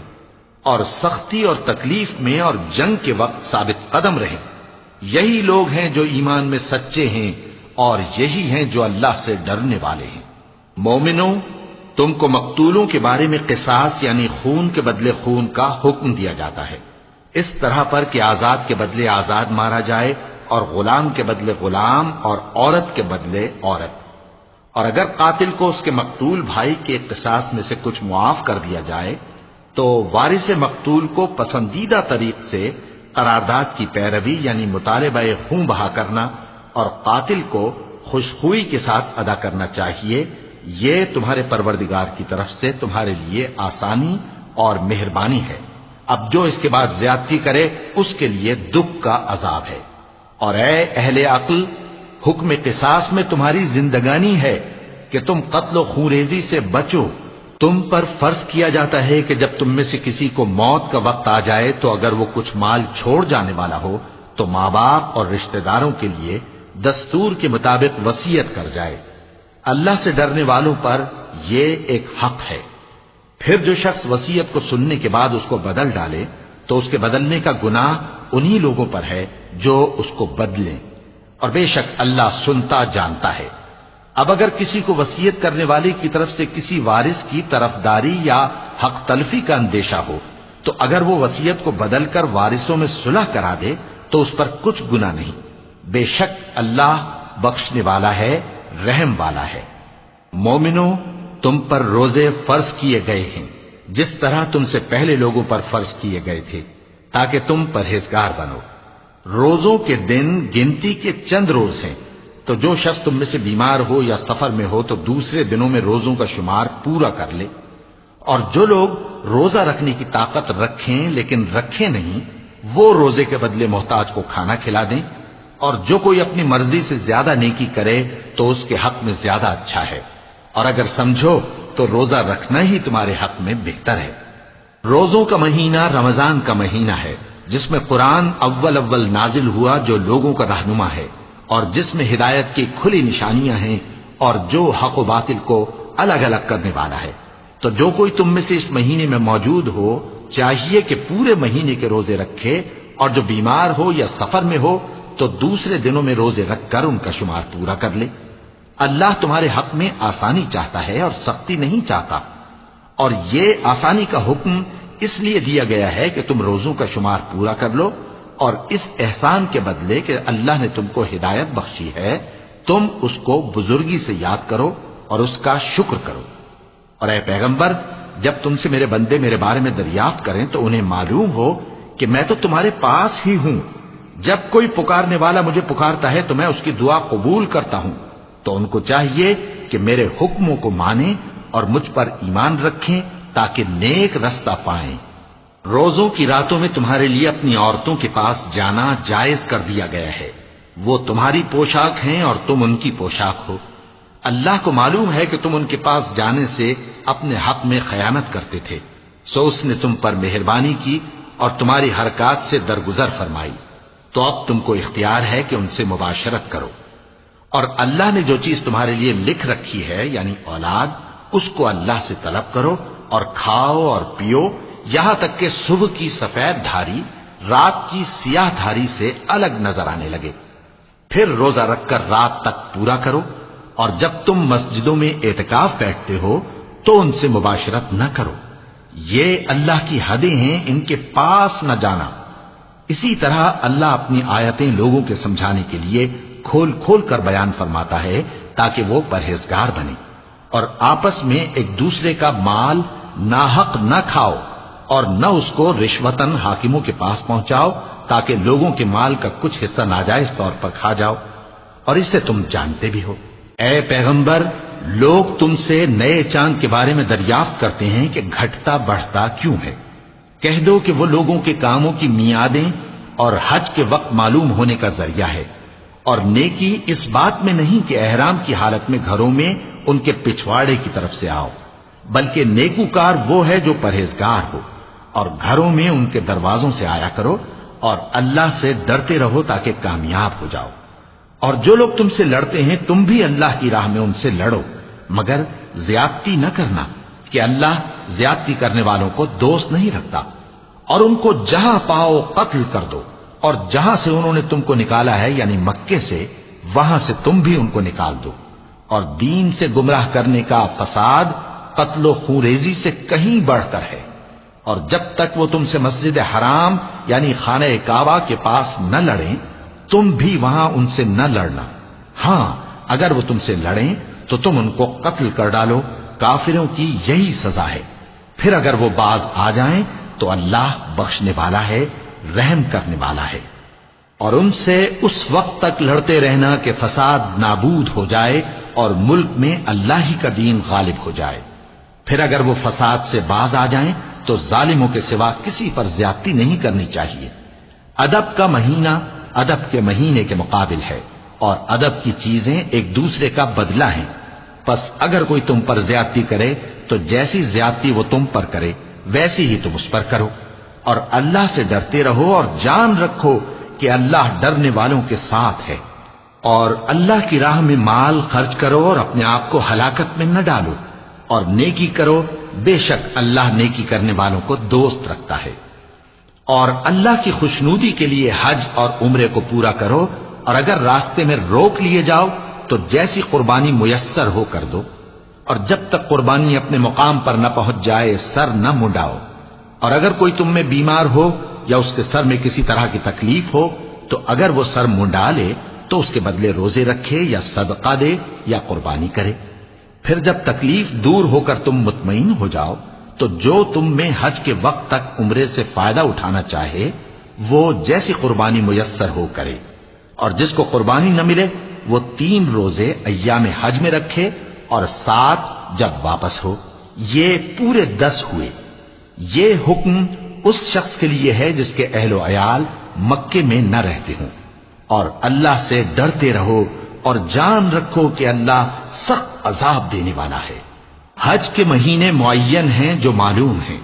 اور سختی اور تکلیف میں اور جنگ کے وقت ثابت قدم رہیں۔ یہی لوگ ہیں جو ایمان میں سچے ہیں، اور یہی ہیں جو اللہ سے ڈرنے والے ہیں۔ مومنوں، تم کو مقتولوں کے بارے میں قصاص یعنی خون کے بدلے خون کا حکم دیا جاتا ہے، اس طرح پر کہ آزاد کے بدلے آزاد مارا جائے، اور غلام کے بدلے غلام، اور عورت کے بدلے عورت۔ اور اگر قاتل کو اس کے مقتول بھائی کے قصاص میں سے کچھ معاف کر دیا جائے تو وارث مقتول کو پسندیدہ طریق سے قرارداد کی پیروی یعنی مطالبہ خون بہا کرنا اور قاتل کو خوشخوئی کے ساتھ ادا کرنا چاہیے۔ یہ تمہارے پروردگار کی طرف سے تمہارے لیے آسانی اور مہربانی ہے۔ اب جو اس کے بعد زیادتی کرے اس کے لیے دکھ کا عذاب ہے۔ اور اے اہل عقل، حکم قصاص میں تمہاری زندگانی ہے کہ تم قتل و خونریزی سے بچو۔ تم پر فرض کیا جاتا ہے کہ جب تم میں سے کسی کو موت کا وقت آ جائے تو اگر وہ کچھ مال چھوڑ جانے والا ہو تو ماں باپ اور رشتہ داروں کے لیے دستور کے مطابق وصیت کر جائے۔ اللہ سے ڈرنے والوں پر یہ ایک حق ہے۔ پھر جو شخص وصیت کو سننے کے بعد اس کو بدل ڈالے تو اس کے بدلنے کا گناہ انہی لوگوں پر ہے جو اس کو بدلیں، اور بے شک اللہ سنتا جانتا ہے۔ اب اگر کسی کو وصیت کرنے والے کی طرف سے کسی وارث کی طرفداری یا حق تلفی کا اندیشہ ہو تو اگر وہ وصیت کو بدل کر وارثوں میں صلح کرا دے تو اس پر کچھ گناہ نہیں، بے شک اللہ بخشنے والا ہے، رحم والا ہے۔ مومنوں، تم پر روزے فرض کیے گئے ہیں جس طرح تم سے پہلے لوگوں پر فرض کیے گئے تھے تاکہ تم پرہیزگار بنو۔ روزوں کے دن گنتی کے چند روز ہیں، تو جو شخص تم میں سے بیمار ہو یا سفر میں ہو تو دوسرے دنوں میں روزوں کا شمار پورا کر لے۔ اور جو لوگ روزہ رکھنے کی طاقت رکھیں لیکن رکھیں نہیں، وہ روزے کے بدلے محتاج کو کھانا کھلا دیں۔ اور جو کوئی اپنی مرضی سے زیادہ نیکی کرے تو اس کے حق میں زیادہ اچھا ہے، اور اگر سمجھو تو روزہ رکھنا ہی تمہارے حق میں بہتر ہے۔ روزوں کا مہینہ رمضان کا مہینہ ہے جس میں قرآن اول نازل ہوا، جو لوگوں کا رہنما ہے اور جس میں ہدایت کی کھلی نشانیاں ہیں اور جو حق و باطل کو الگ الگ کرنے والا ہے۔ تو جو کوئی تم میں سے اس مہینے میں موجود ہو چاہیے کہ پورے مہینے کے روزے رکھے، اور جو بیمار ہو یا سفر میں ہو تو دوسرے دنوں میں روزے رکھ کر ان کا شمار پورا کر لے۔ اللہ تمہارے حق میں آسانی چاہتا ہے اور سختی نہیں چاہتا، اور یہ آسانی کا حکم اس لیے دیا گیا ہے کہ تم روزوں کا شمار پورا کر لو، اور اس احسان کے بدلے کہ اللہ نے تم کو ہدایت بخشی ہے تم اس کو بزرگی سے یاد کرو اور اس کا شکر کرو۔ اور اے پیغمبر، جب تم سے میرے بندے میرے بارے میں دریافت کریں تو انہیں معلوم ہو کہ میں تو تمہارے پاس ہی ہوں۔ جب کوئی پکارنے والا مجھے پکارتا ہے تو میں اس کی دعا قبول کرتا ہوں، تو ان کو چاہیے کہ میرے حکموں کو مانیں اور مجھ پر ایمان رکھیں تاکہ نیک رستہ پائیں۔ روزوں کی راتوں میں تمہارے لیے اپنی عورتوں کے پاس جانا جائز کر دیا گیا ہے، وہ تمہاری پوشاک ہیں اور تم ان کی پوشاک ہو۔ اللہ کو معلوم ہے کہ تم ان کے پاس جانے سے اپنے حق میں خیانت کرتے تھے، سو اس نے تم پر مہربانی کی اور تمہاری حرکات سے درگزر فرمائی، تو اب تم کو اختیار ہے کہ ان سے مباشرت کرو۔ اور اللہ نے جو چیز تمہارے لیے لکھ رکھی ہے یعنی اولاد، اس کو اللہ سے طلب کرو اور کھاؤ اور پیو یہاں تک کہ صبح کی سفید دھاری رات کی سیاہ دھاری سے الگ نظر آنے لگے، پھر روزہ رکھ کر رات تک پورا کرو۔ اور جب تم مسجدوں میں اعتکاف بیٹھتے ہو تو ان سے مباشرت نہ کرو، یہ اللہ کی حدیں ہیں، ان کے پاس نہ جانا۔ اسی طرح اللہ اپنی آیتیں لوگوں کے سمجھانے کے لیے کھول کھول کر بیان فرماتا ہے تاکہ وہ پرہیزگار بنے۔ اور آپس میں ایک دوسرے کا مال ناحق نہ کھاؤ اور نہ اس کو رشوتاً حاکموں کے پاس پہنچاؤ تاکہ لوگوں کے مال کا کچھ حصہ ناجائز طور پر کھا جاؤ، اور اسے تم جانتے بھی ہو۔ اے پیغمبر، لوگ تم سے نئے چاند کے بارے میں دریافت کرتے ہیں کہ گھٹتا بڑھتا کیوں ہے۔ کہہ دو کہ وہ لوگوں کے کاموں کی میعادیں اور حج کے وقت معلوم ہونے کا ذریعہ ہے، اور نیکی اس بات میں نہیں کہ احرام کی حالت میں گھروں میں ان کے پچھواڑے کی طرف سے آؤ، بلکہ نیکوکار وہ ہے جو پرہیزگار ہو، اور گھروں میں ان کے دروازوں سے آیا کرو، اور اللہ سے ڈرتے رہو تاکہ کامیاب ہو جاؤ۔ اور جو لوگ تم سے لڑتے ہیں تم بھی اللہ کی راہ میں ان سے لڑو، مگر زیادتی نہ کرنا، کہ اللہ زیادتی کرنے والوں کو دوست نہیں رکھتا۔ اور ان کو جہاں پاؤ قتل کر دو، اور جہاں سے انہوں نے تم کو نکالا ہے یعنی مکے سے، وہاں سے تم بھی ان کو نکال دو۔ اور دین سے گمراہ کرنے کا فساد قتل و خونریزی سے کہیں بڑھ کر ہے۔ اور جب تک وہ تم سے مسجد حرام یعنی خانہ کعبہ کے پاس نہ لڑیں تم بھی وہاں ان سے نہ لڑنا۔ ہاں اگر وہ تم سے لڑیں تو تم ان کو قتل کر ڈالو، کافروں کی یہی سزا ہے۔ پھر اگر وہ باز آ جائیں تو اللہ بخشنے والا ہے، رحم کرنے والا ہے۔ اور ان سے اس وقت تک لڑتے رہنا کہ فساد نابود ہو جائے اور ملک میں اللہ ہی کا دین غالب ہو جائے۔ پھر اگر وہ فساد سے باز آ جائیں تو ظالموں کے سوا کسی پر زیادتی نہیں کرنی چاہیے۔ ادب کا مہینہ ادب کے مہینے کے مقابل ہے، اور ادب کی چیزیں ایک دوسرے کا بدلہ ہیں۔ پس اگر کوئی تم پر زیادتی کرے تو جیسی زیادتی وہ تم پر کرے ویسی ہی تم اس پر کرو، اور اللہ سے ڈرتے رہو اور جان رکھو کہ اللہ ڈرنے والوں کے ساتھ ہے۔ اور اللہ کی راہ میں مال خرچ کرو اور اپنے آپ کو ہلاکت میں نہ ڈالو، اور نیکی کرو، بے شک اللہ نیکی کرنے والوں کو دوست رکھتا ہے۔ اور اللہ کی خوشنودی کے لیے حج اور عمرے کو پورا کرو، اور اگر راستے میں روک لیے جاؤ تو جیسی قربانی میسر ہو کر دو، اور جب تک قربانی اپنے مقام پر نہ پہنچ جائے سر نہ منڈاؤ۔ اور اگر کوئی تم میں بیمار ہو یا اس کے سر میں کسی طرح کی تکلیف ہو تو اگر وہ سر منڈا لے تو اس کے بدلے روزے رکھے یا صدقہ دے یا قربانی کرے۔ پھر جب تکلیف دور ہو کر تم مطمئن ہو جاؤ تو جو تم میں حج کے وقت تک عمرے سے فائدہ اٹھانا چاہے وہ جیسی قربانی میسر ہو کرے، اور جس کو قربانی نہ ملے وہ 3 روزے ایام حج میں رکھے اور 7 جب واپس ہو، یہ پورے 10 ہوئے۔ یہ حکم اس شخص کے لیے ہے جس کے اہل و عیال مکے میں نہ رہتے ہوں۔ اور اللہ سے ڈرتے رہو اور جان رکھو کہ اللہ سخت عذاب دینے والا ہے۔ حج کے مہینے معین ہیں جو معلوم ہیں،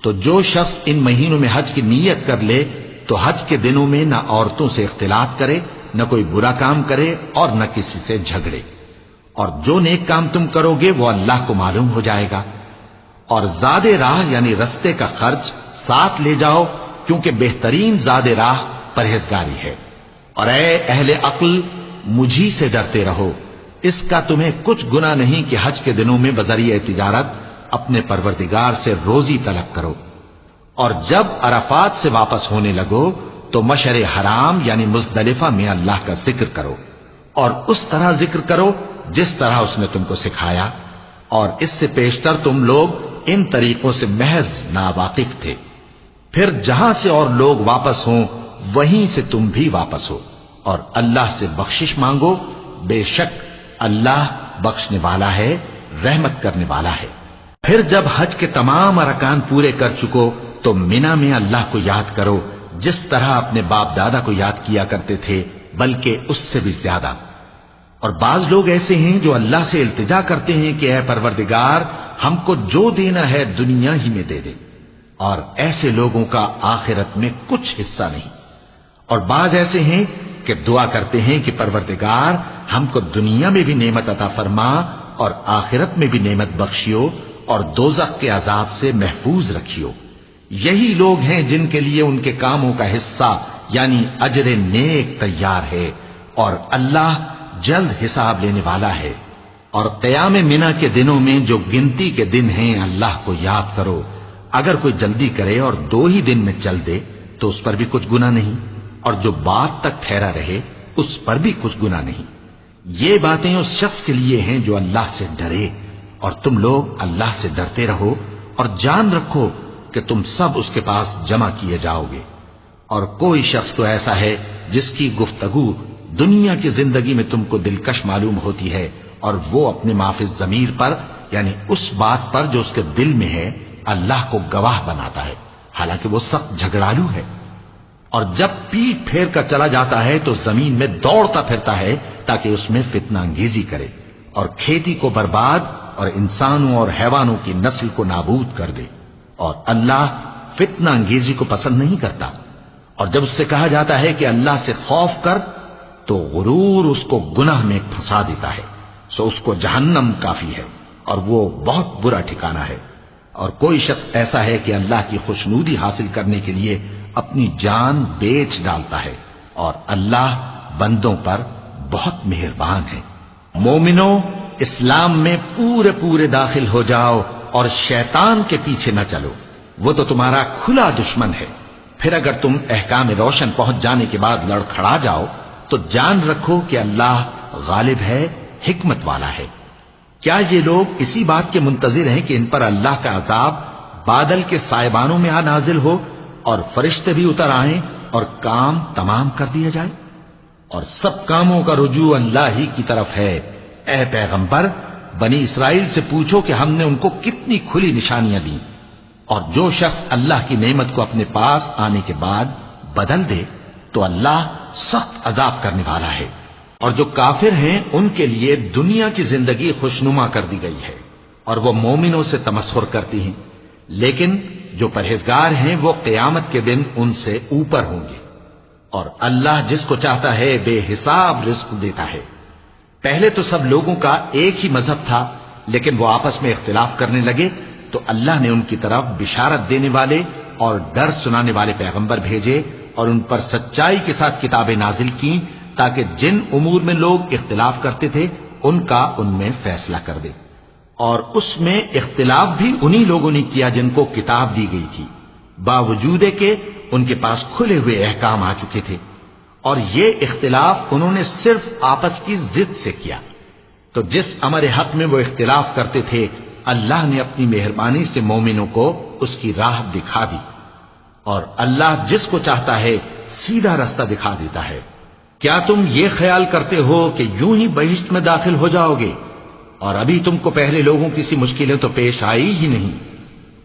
تو جو شخص ان مہینوں میں حج کی نیت کر لے تو حج کے دنوں میں نہ عورتوں سے اختلاط کرے، نہ کوئی برا کام کرے اور نہ کسی سے جھگڑے۔ اور جو نیک کام تم کرو گے وہ اللہ کو معلوم ہو جائے گا۔ اور زاد راہ یعنی رستے کا خرچ ساتھ لے جاؤ، کیونکہ بہترین زاد راہ پرہیزگاری ہے۔ اور اے اہل عقل مجھی سے ڈرتے رہو، اس کا تمہیں کچھ گناہ نہیں کہ حج کے دنوں میں بذریعہ تجارت اپنے پروردگار سے روزی طلب کرو۔ اور جب عرفات سے واپس ہونے لگو تو مشعر حرام یعنی مزدلفہ میں اللہ کا ذکر کرو، اور اس طرح ذکر کرو جس طرح اس نے تم کو سکھایا، اور اس سے پیشتر تم لوگ ان طریقوں سے محض ناواقف تھے۔ پھر جہاں سے اور لوگ واپس ہوں وہیں سے تم بھی واپس ہو، اور اللہ سے بخشش مانگو، بے شک اللہ بخشنے والا ہے، رحمت کرنے والا ہے۔ پھر جب حج کے تمام ارکان پورے کر چکو تو مینا میں اللہ کو یاد کرو جس طرح اپنے باپ دادا کو یاد کیا کرتے تھے، بلکہ اس سے بھی زیادہ۔ اور بعض لوگ ایسے ہیں جو اللہ سے التجا کرتے ہیں کہ اے پروردگار ہم کو جو دینا ہے دنیا ہی میں دے دے، اور ایسے لوگوں کا آخرت میں کچھ حصہ نہیں۔ اور بعض ایسے ہیں کہ دعا کرتے ہیں کہ پروردگار ہم کو دنیا میں بھی نعمت عطا فرما اور آخرت میں بھی نعمت بخشیو اور دوزخ کے عذاب سے محفوظ رکھیو۔ یہی لوگ ہیں جن کے لیے ان کے کاموں کا حصہ یعنی اجر نیک تیار ہے، اور اللہ جلد حساب لینے والا ہے۔ اور قیام منا کے دنوں میں جو گنتی کے دن ہیں اللہ کو یاد کرو، اگر کوئی جلدی کرے اور 2 ہی دن میں چل دے تو اس پر بھی کچھ گناہ نہیں، اور جو بات تک ٹھہرا رہے اس پر بھی کچھ گناہ نہیں۔ یہ باتیں اس شخص کے لیے ہیں جو اللہ سے ڈرے، اور تم لوگ اللہ سے ڈرتے رہو اور جان رکھو کہ تم سب اس کے پاس جمع کیے جاؤ گے۔ اور کوئی شخص تو ایسا ہے جس کی گفتگو دنیا کی زندگی میں تم کو دلکش معلوم ہوتی ہے اور وہ اپنے معافی ضمیر پر یعنی اس بات پر جو اس کے دل میں ہے اللہ کو گواہ بناتا ہے، حالانکہ وہ سخت جھگڑالو ہے۔ اور جب پیٹ پھیر کر چلا جاتا ہے تو زمین میں دوڑتا پھرتا ہے تاکہ اس میں فتنہ انگیزی کرے اور کھیتی کو برباد اور انسانوں اور حیوانوں کی نسل کو نابود کر دے، اور اللہ فتنہ انگیزی کو پسند نہیں کرتا۔ اور جب اس سے کہا جاتا ہے کہ اللہ سے خوف کر تو غرور اس کو گناہ میں پھنسا دیتا ہے، سو اس کو جہنم کافی ہے اور وہ بہت برا ٹھکانہ ہے۔ اور کوئی شخص ایسا ہے کہ اللہ کی خوشنودی حاصل کرنے کے لیے اپنی جان بیچ ڈالتا ہے، اور اللہ بندوں پر بہت مہربان ہے۔ مومنو، اسلام میں پورے پورے داخل ہو جاؤ اور شیطان کے پیچھے نہ چلو، وہ تو تمہارا کھلا دشمن ہے۔ پھر اگر تم احکام روشن پہنچ جانے کے بعد لڑکھڑا جاؤ تو جان رکھو کہ اللہ غالب ہے، حکمت والا ہے۔ کیا یہ لوگ اسی بات کے منتظر ہیں کہ ان پر اللہ کا عذاب بادل کے سائبانوں میں آ نازل ہو اور فرشتے بھی اتر آئیں اور کام تمام کر دیا جائے؟ اور سب کاموں کا رجوع اللہ ہی کی طرف ہے۔ اے پیغمبر، بنی اسرائیل سے پوچھو کہ ہم نے ان کو کتنی کھلی نشانیاں دیں، اور جو شخص اللہ کی نعمت کو اپنے پاس آنے کے بعد بدل دے تو اللہ سخت عذاب کرنے والا ہے۔ اور جو کافر ہیں ان کے لیے دنیا کی زندگی خوشنما کر دی گئی ہے اور وہ مومنوں سے تمسخر کرتی ہیں، لیکن جو پرہیزگار ہیں وہ قیامت کے دن ان سے اوپر ہوں گے۔ اور اللہ جس کو چاہتا ہے بے حساب رزق دیتا ہے۔ پہلے تو سب لوگوں کا ایک ہی مذہب تھا، لیکن وہ آپس میں اختلاف کرنے لگے تو اللہ نے ان کی طرف بشارت دینے والے اور ڈر سنانے والے پیغمبر بھیجے اور ان پر سچائی کے ساتھ کتابیں نازل کی تاکہ جن امور میں لوگ اختلاف کرتے تھے ان کا ان میں فیصلہ کر دے۔ اور اس میں اختلاف بھی انہی لوگوں نے کیا جن کو کتاب دی گئی تھی، باوجود کہ ان کے پاس کھلے ہوئے احکام آ چکے تھے، اور یہ اختلاف انہوں نے صرف آپس کی ضد سے کیا۔ تو جس امر حق میں وہ اختلاف کرتے تھے اللہ نے اپنی مہربانی سے مومنوں کو اس کی راہ دکھا دی، اور اللہ جس کو چاہتا ہے سیدھا رستہ دکھا دیتا ہے۔ کیا تم یہ خیال کرتے ہو کہ یوں ہی بہشت میں داخل ہو جاؤ گے، اور ابھی تم کو پہلے لوگوں کی سی مشکلیں تو پیش آئی ہی نہیں؟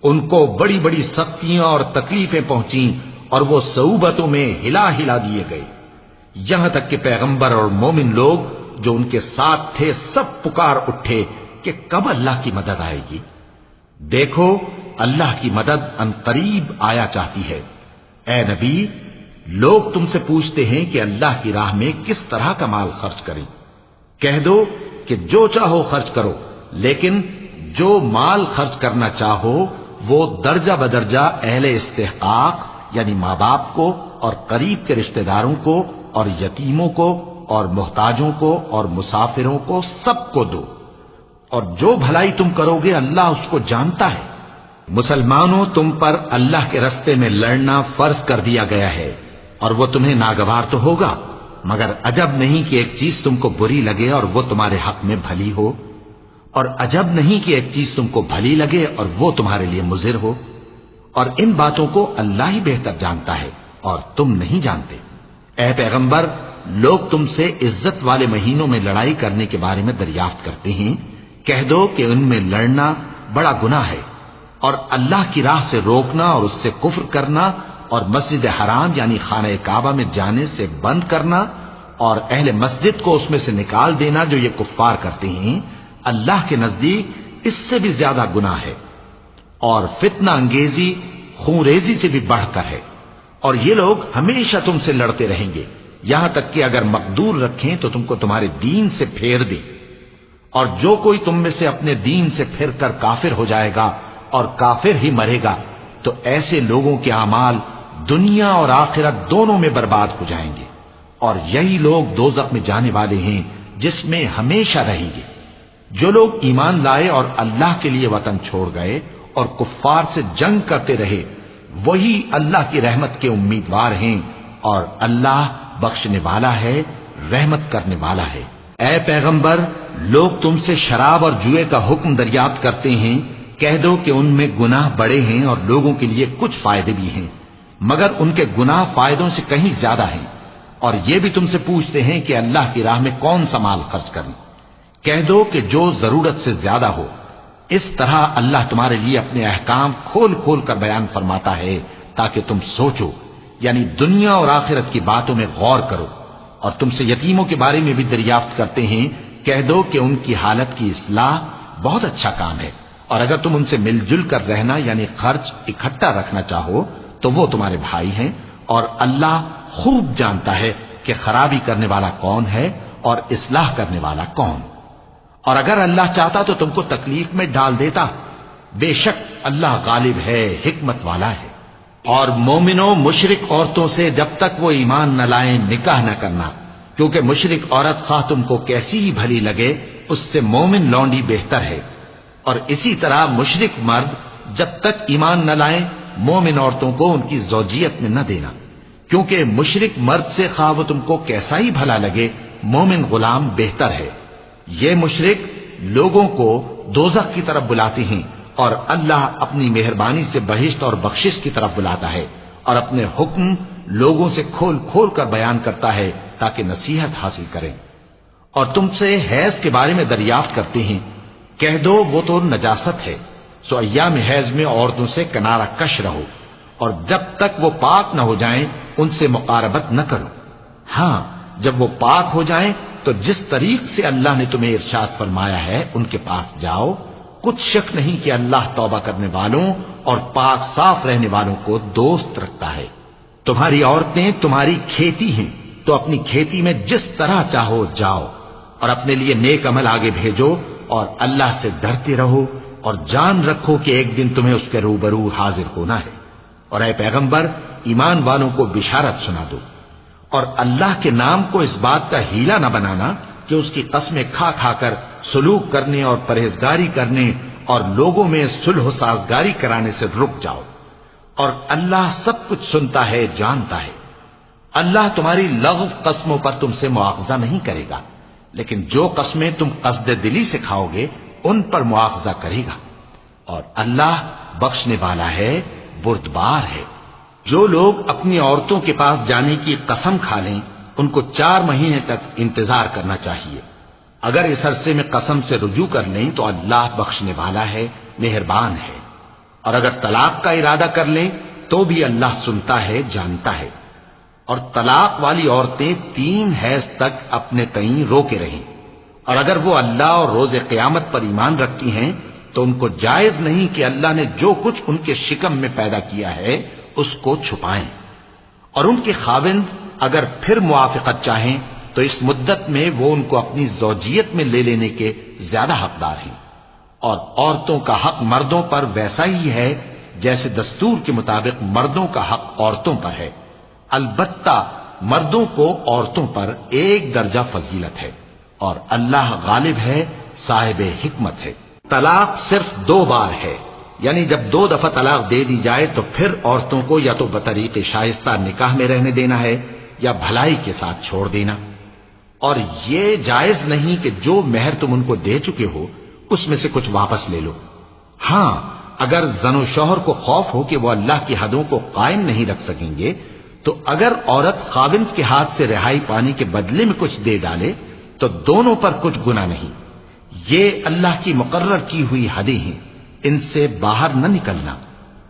ان کو بڑی بڑی سختیاں اور تکلیفیں پہنچیں اور وہ صعوبتوں میں ہلا ہلا دیے گئے، یہاں تک کہ پیغمبر اور مومن لوگ جو ان کے ساتھ تھے سب پکار اٹھے کہ کب اللہ کی مدد آئے گی۔ دیکھو اللہ کی مدد ان قریب آیا چاہتی ہے۔ اے نبی، لوگ تم سے پوچھتے ہیں کہ اللہ کی راہ میں کس طرح کا مال خرچ کریں۔ کہہ دو کہ جو چاہو خرچ کرو، لیکن جو مال خرچ کرنا چاہو وہ درجہ بدرجہ اہل استحقاق یعنی ماں باپ کو اور قریب کے رشتہ داروں کو اور یتیموں کو اور محتاجوں کو اور مسافروں کو سب کو دو، اور جو بھلائی تم کرو گے اللہ اس کو جانتا ہے۔ مسلمانوں، تم پر اللہ کے رستے میں لڑنا فرض کر دیا گیا ہے، اور وہ تمہیں ناگوار تو ہوگا، مگر عجب نہیں کہ ایک چیز تم کو بری لگے اور وہ تمہارے حق میں بھلی ہو، اور عجب نہیں کہ ایک چیز تم کو بھلی لگے اور وہ تمہارے لیے مضر ہو، اور ان باتوں کو اللہ ہی بہتر جانتا ہے اور تم نہیں جانتے۔ اے پیغمبر، لوگ تم سے عزت والے مہینوں میں لڑائی کرنے کے بارے میں دریافت کرتے ہیں، کہہ دو کہ ان میں لڑنا بڑا گناہ ہے، اور اللہ کی راہ سے روکنا اور اس سے کفر کرنا اور مسجد حرام یعنی خانہ کعبہ میں جانے سے بند کرنا اور اہل مسجد کو اس میں سے نکال دینا جو یہ کفار کرتے ہیں، اللہ کے نزدیک اس سے بھی زیادہ گناہ ہے، اور فتنہ انگیزی خون ریزی سے بھی بڑھ کر ہے۔ اور یہ لوگ ہمیشہ تم سے لڑتے رہیں گے، یہاں تک کہ اگر مقدور رکھیں تو تم کو تمہارے دین سے پھیر دیں، اور جو کوئی تم میں سے اپنے دین سے پھر کر کافر ہو جائے گا اور کافر ہی مرے گا تو ایسے لوگوں کے اعمال دنیا اور آخرت دونوں میں برباد ہو جائیں گے، اور یہی لوگ دوزخ میں جانے والے ہیں جس میں ہمیشہ رہیں گے۔ جو لوگ ایمان لائے اور اللہ کے لیے وطن چھوڑ گئے اور کفار سے جنگ کرتے رہے وہی اللہ کی رحمت کے امیدوار ہیں، اور اللہ بخشنے والا ہے، رحمت کرنے والا ہے۔ اے پیغمبر، لوگ تم سے شراب اور جوئے کا حکم دریافت کرتے ہیں، کہہ دو کہ ان میں گناہ بڑے ہیں اور لوگوں کے لیے کچھ فائدے بھی ہیں، مگر ان کے گناہ فائدوں سے کہیں زیادہ ہیں۔ اور یہ بھی تم سے پوچھتے ہیں کہ اللہ کی راہ میں کون سا مال خرچ کریں۔ کہہ دو کہ جو ضرورت سے زیادہ ہو. اس طرح اللہ تمہارے لیے اپنے احکام کھول کھول کر بیان فرماتا ہے تاکہ تم سوچو، یعنی دنیا اور آخرت کی باتوں میں غور کرو. اور تم سے یتیموں کے بارے میں بھی دریافت کرتے ہیں، کہہ دو کہ ان کی حالت کی اصلاح بہت اچھا کام ہے، اور اگر تم ان سے مل جل کر رہنا یعنی خرچ اکٹھا رکھنا چاہو تو وہ تمہارے بھائی ہیں، اور اللہ خوب جانتا ہے کہ خرابی کرنے والا کون ہے اور اصلاح کرنے والا کون. اور اگر اللہ چاہتا تو تم کو تکلیف میں ڈال دیتا، بے شک اللہ غالب ہے، حکمت والا ہے. اور مومنوں مشرک عورتوں سے جب تک وہ ایمان نہ لائیں نکاح نہ کرنا، کیونکہ مشرک عورت خواہ تم کو کیسی ہی بھلی لگے اس سے مومن لونڈی بہتر ہے. اور اسی طرح مشرک مرد جب تک ایمان نہ لائیں مومن عورتوں کو ان کی زوجیت میں نہ دینا، کیونکہ مشرک مرد سے خواہ وہ تم کو کیسا ہی بھلا لگے مومن غلام بہتر ہے. یہ مشرک لوگوں کو دوزخ کی طرف بلاتے ہیں، اور اللہ اپنی مہربانی سے بہشت اور بخشش کی طرف بلاتا ہے، اور اپنے حکم لوگوں سے کھول کھول کر بیان کرتا ہے تاکہ نصیحت حاصل کریں. اور تم سے حیض کے بارے میں دریافت کرتے ہیں، کہہ دو وہ تو نجاست ہے، سو ایام حیض میں عورتوں سے کنارہ کش رہو، اور جب تک وہ پاک نہ ہو جائیں ان سے مقاربت نہ کرو. ہاں جب وہ پاک ہو جائیں تو جس طریق سے اللہ نے تمہیں ارشاد فرمایا ہے ان کے پاس جاؤ. کچھ شک نہیں کہ اللہ توبہ کرنے والوں اور پاک صاف رہنے والوں کو دوست رکھتا ہے. تمہاری عورتیں تمہاری کھیتی ہیں، تو اپنی کھیتی میں جس طرح چاہو جاؤ، اور اپنے لیے نیک عمل آگے بھیجو، اور اللہ سے ڈرتے رہو، اور جان رکھو کہ ایک دن تمہیں اس کے روبرو حاضر ہونا ہے. اور اے پیغمبر ایمان والوں کو بشارت سنا دو، اور اللہ کے نام کو اس بات کا ہیلا نہ بنانا کہ اس کی قسمیں کھا کھا کر سلوک کرنے اور پرہیزگاری کرنے اور لوگوں میں صلح و سازگاری کرانے سے رک جاؤ. اور اللہ سب کچھ سنتا ہے، جانتا ہے. اللہ تمہاری لغو قسموں پر تم سے مواخذہ نہیں کرے گا، لیکن جو قسمیں تم قصد دلی سے کھاؤ گے ان پر مواخذہ کرے گا. اور اللہ بخشنے والا ہے، بردبار ہے. جو لوگ اپنی عورتوں کے پاس جانے کی قسم کھا لیں ان کو 4 مہینے تک انتظار کرنا چاہیے. اگر اس عرصے میں قسم سے رجوع کر لیں تو اللہ بخشنے والا ہے، مہربان ہے. اور اگر طلاق کا ارادہ کر لیں تو بھی اللہ سنتا ہے، جانتا ہے. اور طلاق والی عورتیں 3 حیض تک اپنے تئیں روکے رہیں، اور اگر وہ اللہ اور روز قیامت پر ایمان رکھتی ہیں تو ان کو جائز نہیں کہ اللہ نے جو کچھ ان کے شکم میں پیدا کیا ہے اس کو چھپائیں. اور ان کے خاوند اگر پھر موافقت چاہیں تو اس مدت میں وہ ان کو اپنی زوجیت میں لے لینے کے زیادہ حقدار ہیں. اور عورتوں کا حق مردوں پر ویسا ہی ہے جیسے دستور کے مطابق مردوں کا حق عورتوں پر ہے. البتہ مردوں کو عورتوں پر 1 درجہ فضیلت ہے، اور اللہ غالب ہے، صاحب حکمت ہے. طلاق صرف 2 بار ہے، یعنی جب 2 دفعہ طلاق دے دی جائے تو پھر عورتوں کو یا تو بطریق شائستہ نکاح میں رہنے دینا ہے یا بھلائی کے ساتھ چھوڑ دینا. اور یہ جائز نہیں کہ جو مہر تم ان کو دے چکے ہو اس میں سے کچھ واپس لے لو. ہاں اگر زن و شوہر کو خوف ہو کہ وہ اللہ کی حدوں کو قائم نہیں رکھ سکیں گے تو اگر عورت خاوند کے ہاتھ سے رہائی پانے کے بدلے میں کچھ دے ڈالے تو دونوں پر کچھ گناہ نہیں. یہ اللہ کی مقرر کی ہوئی حدیں ہیں، ان سے باہر نہ نکلنا.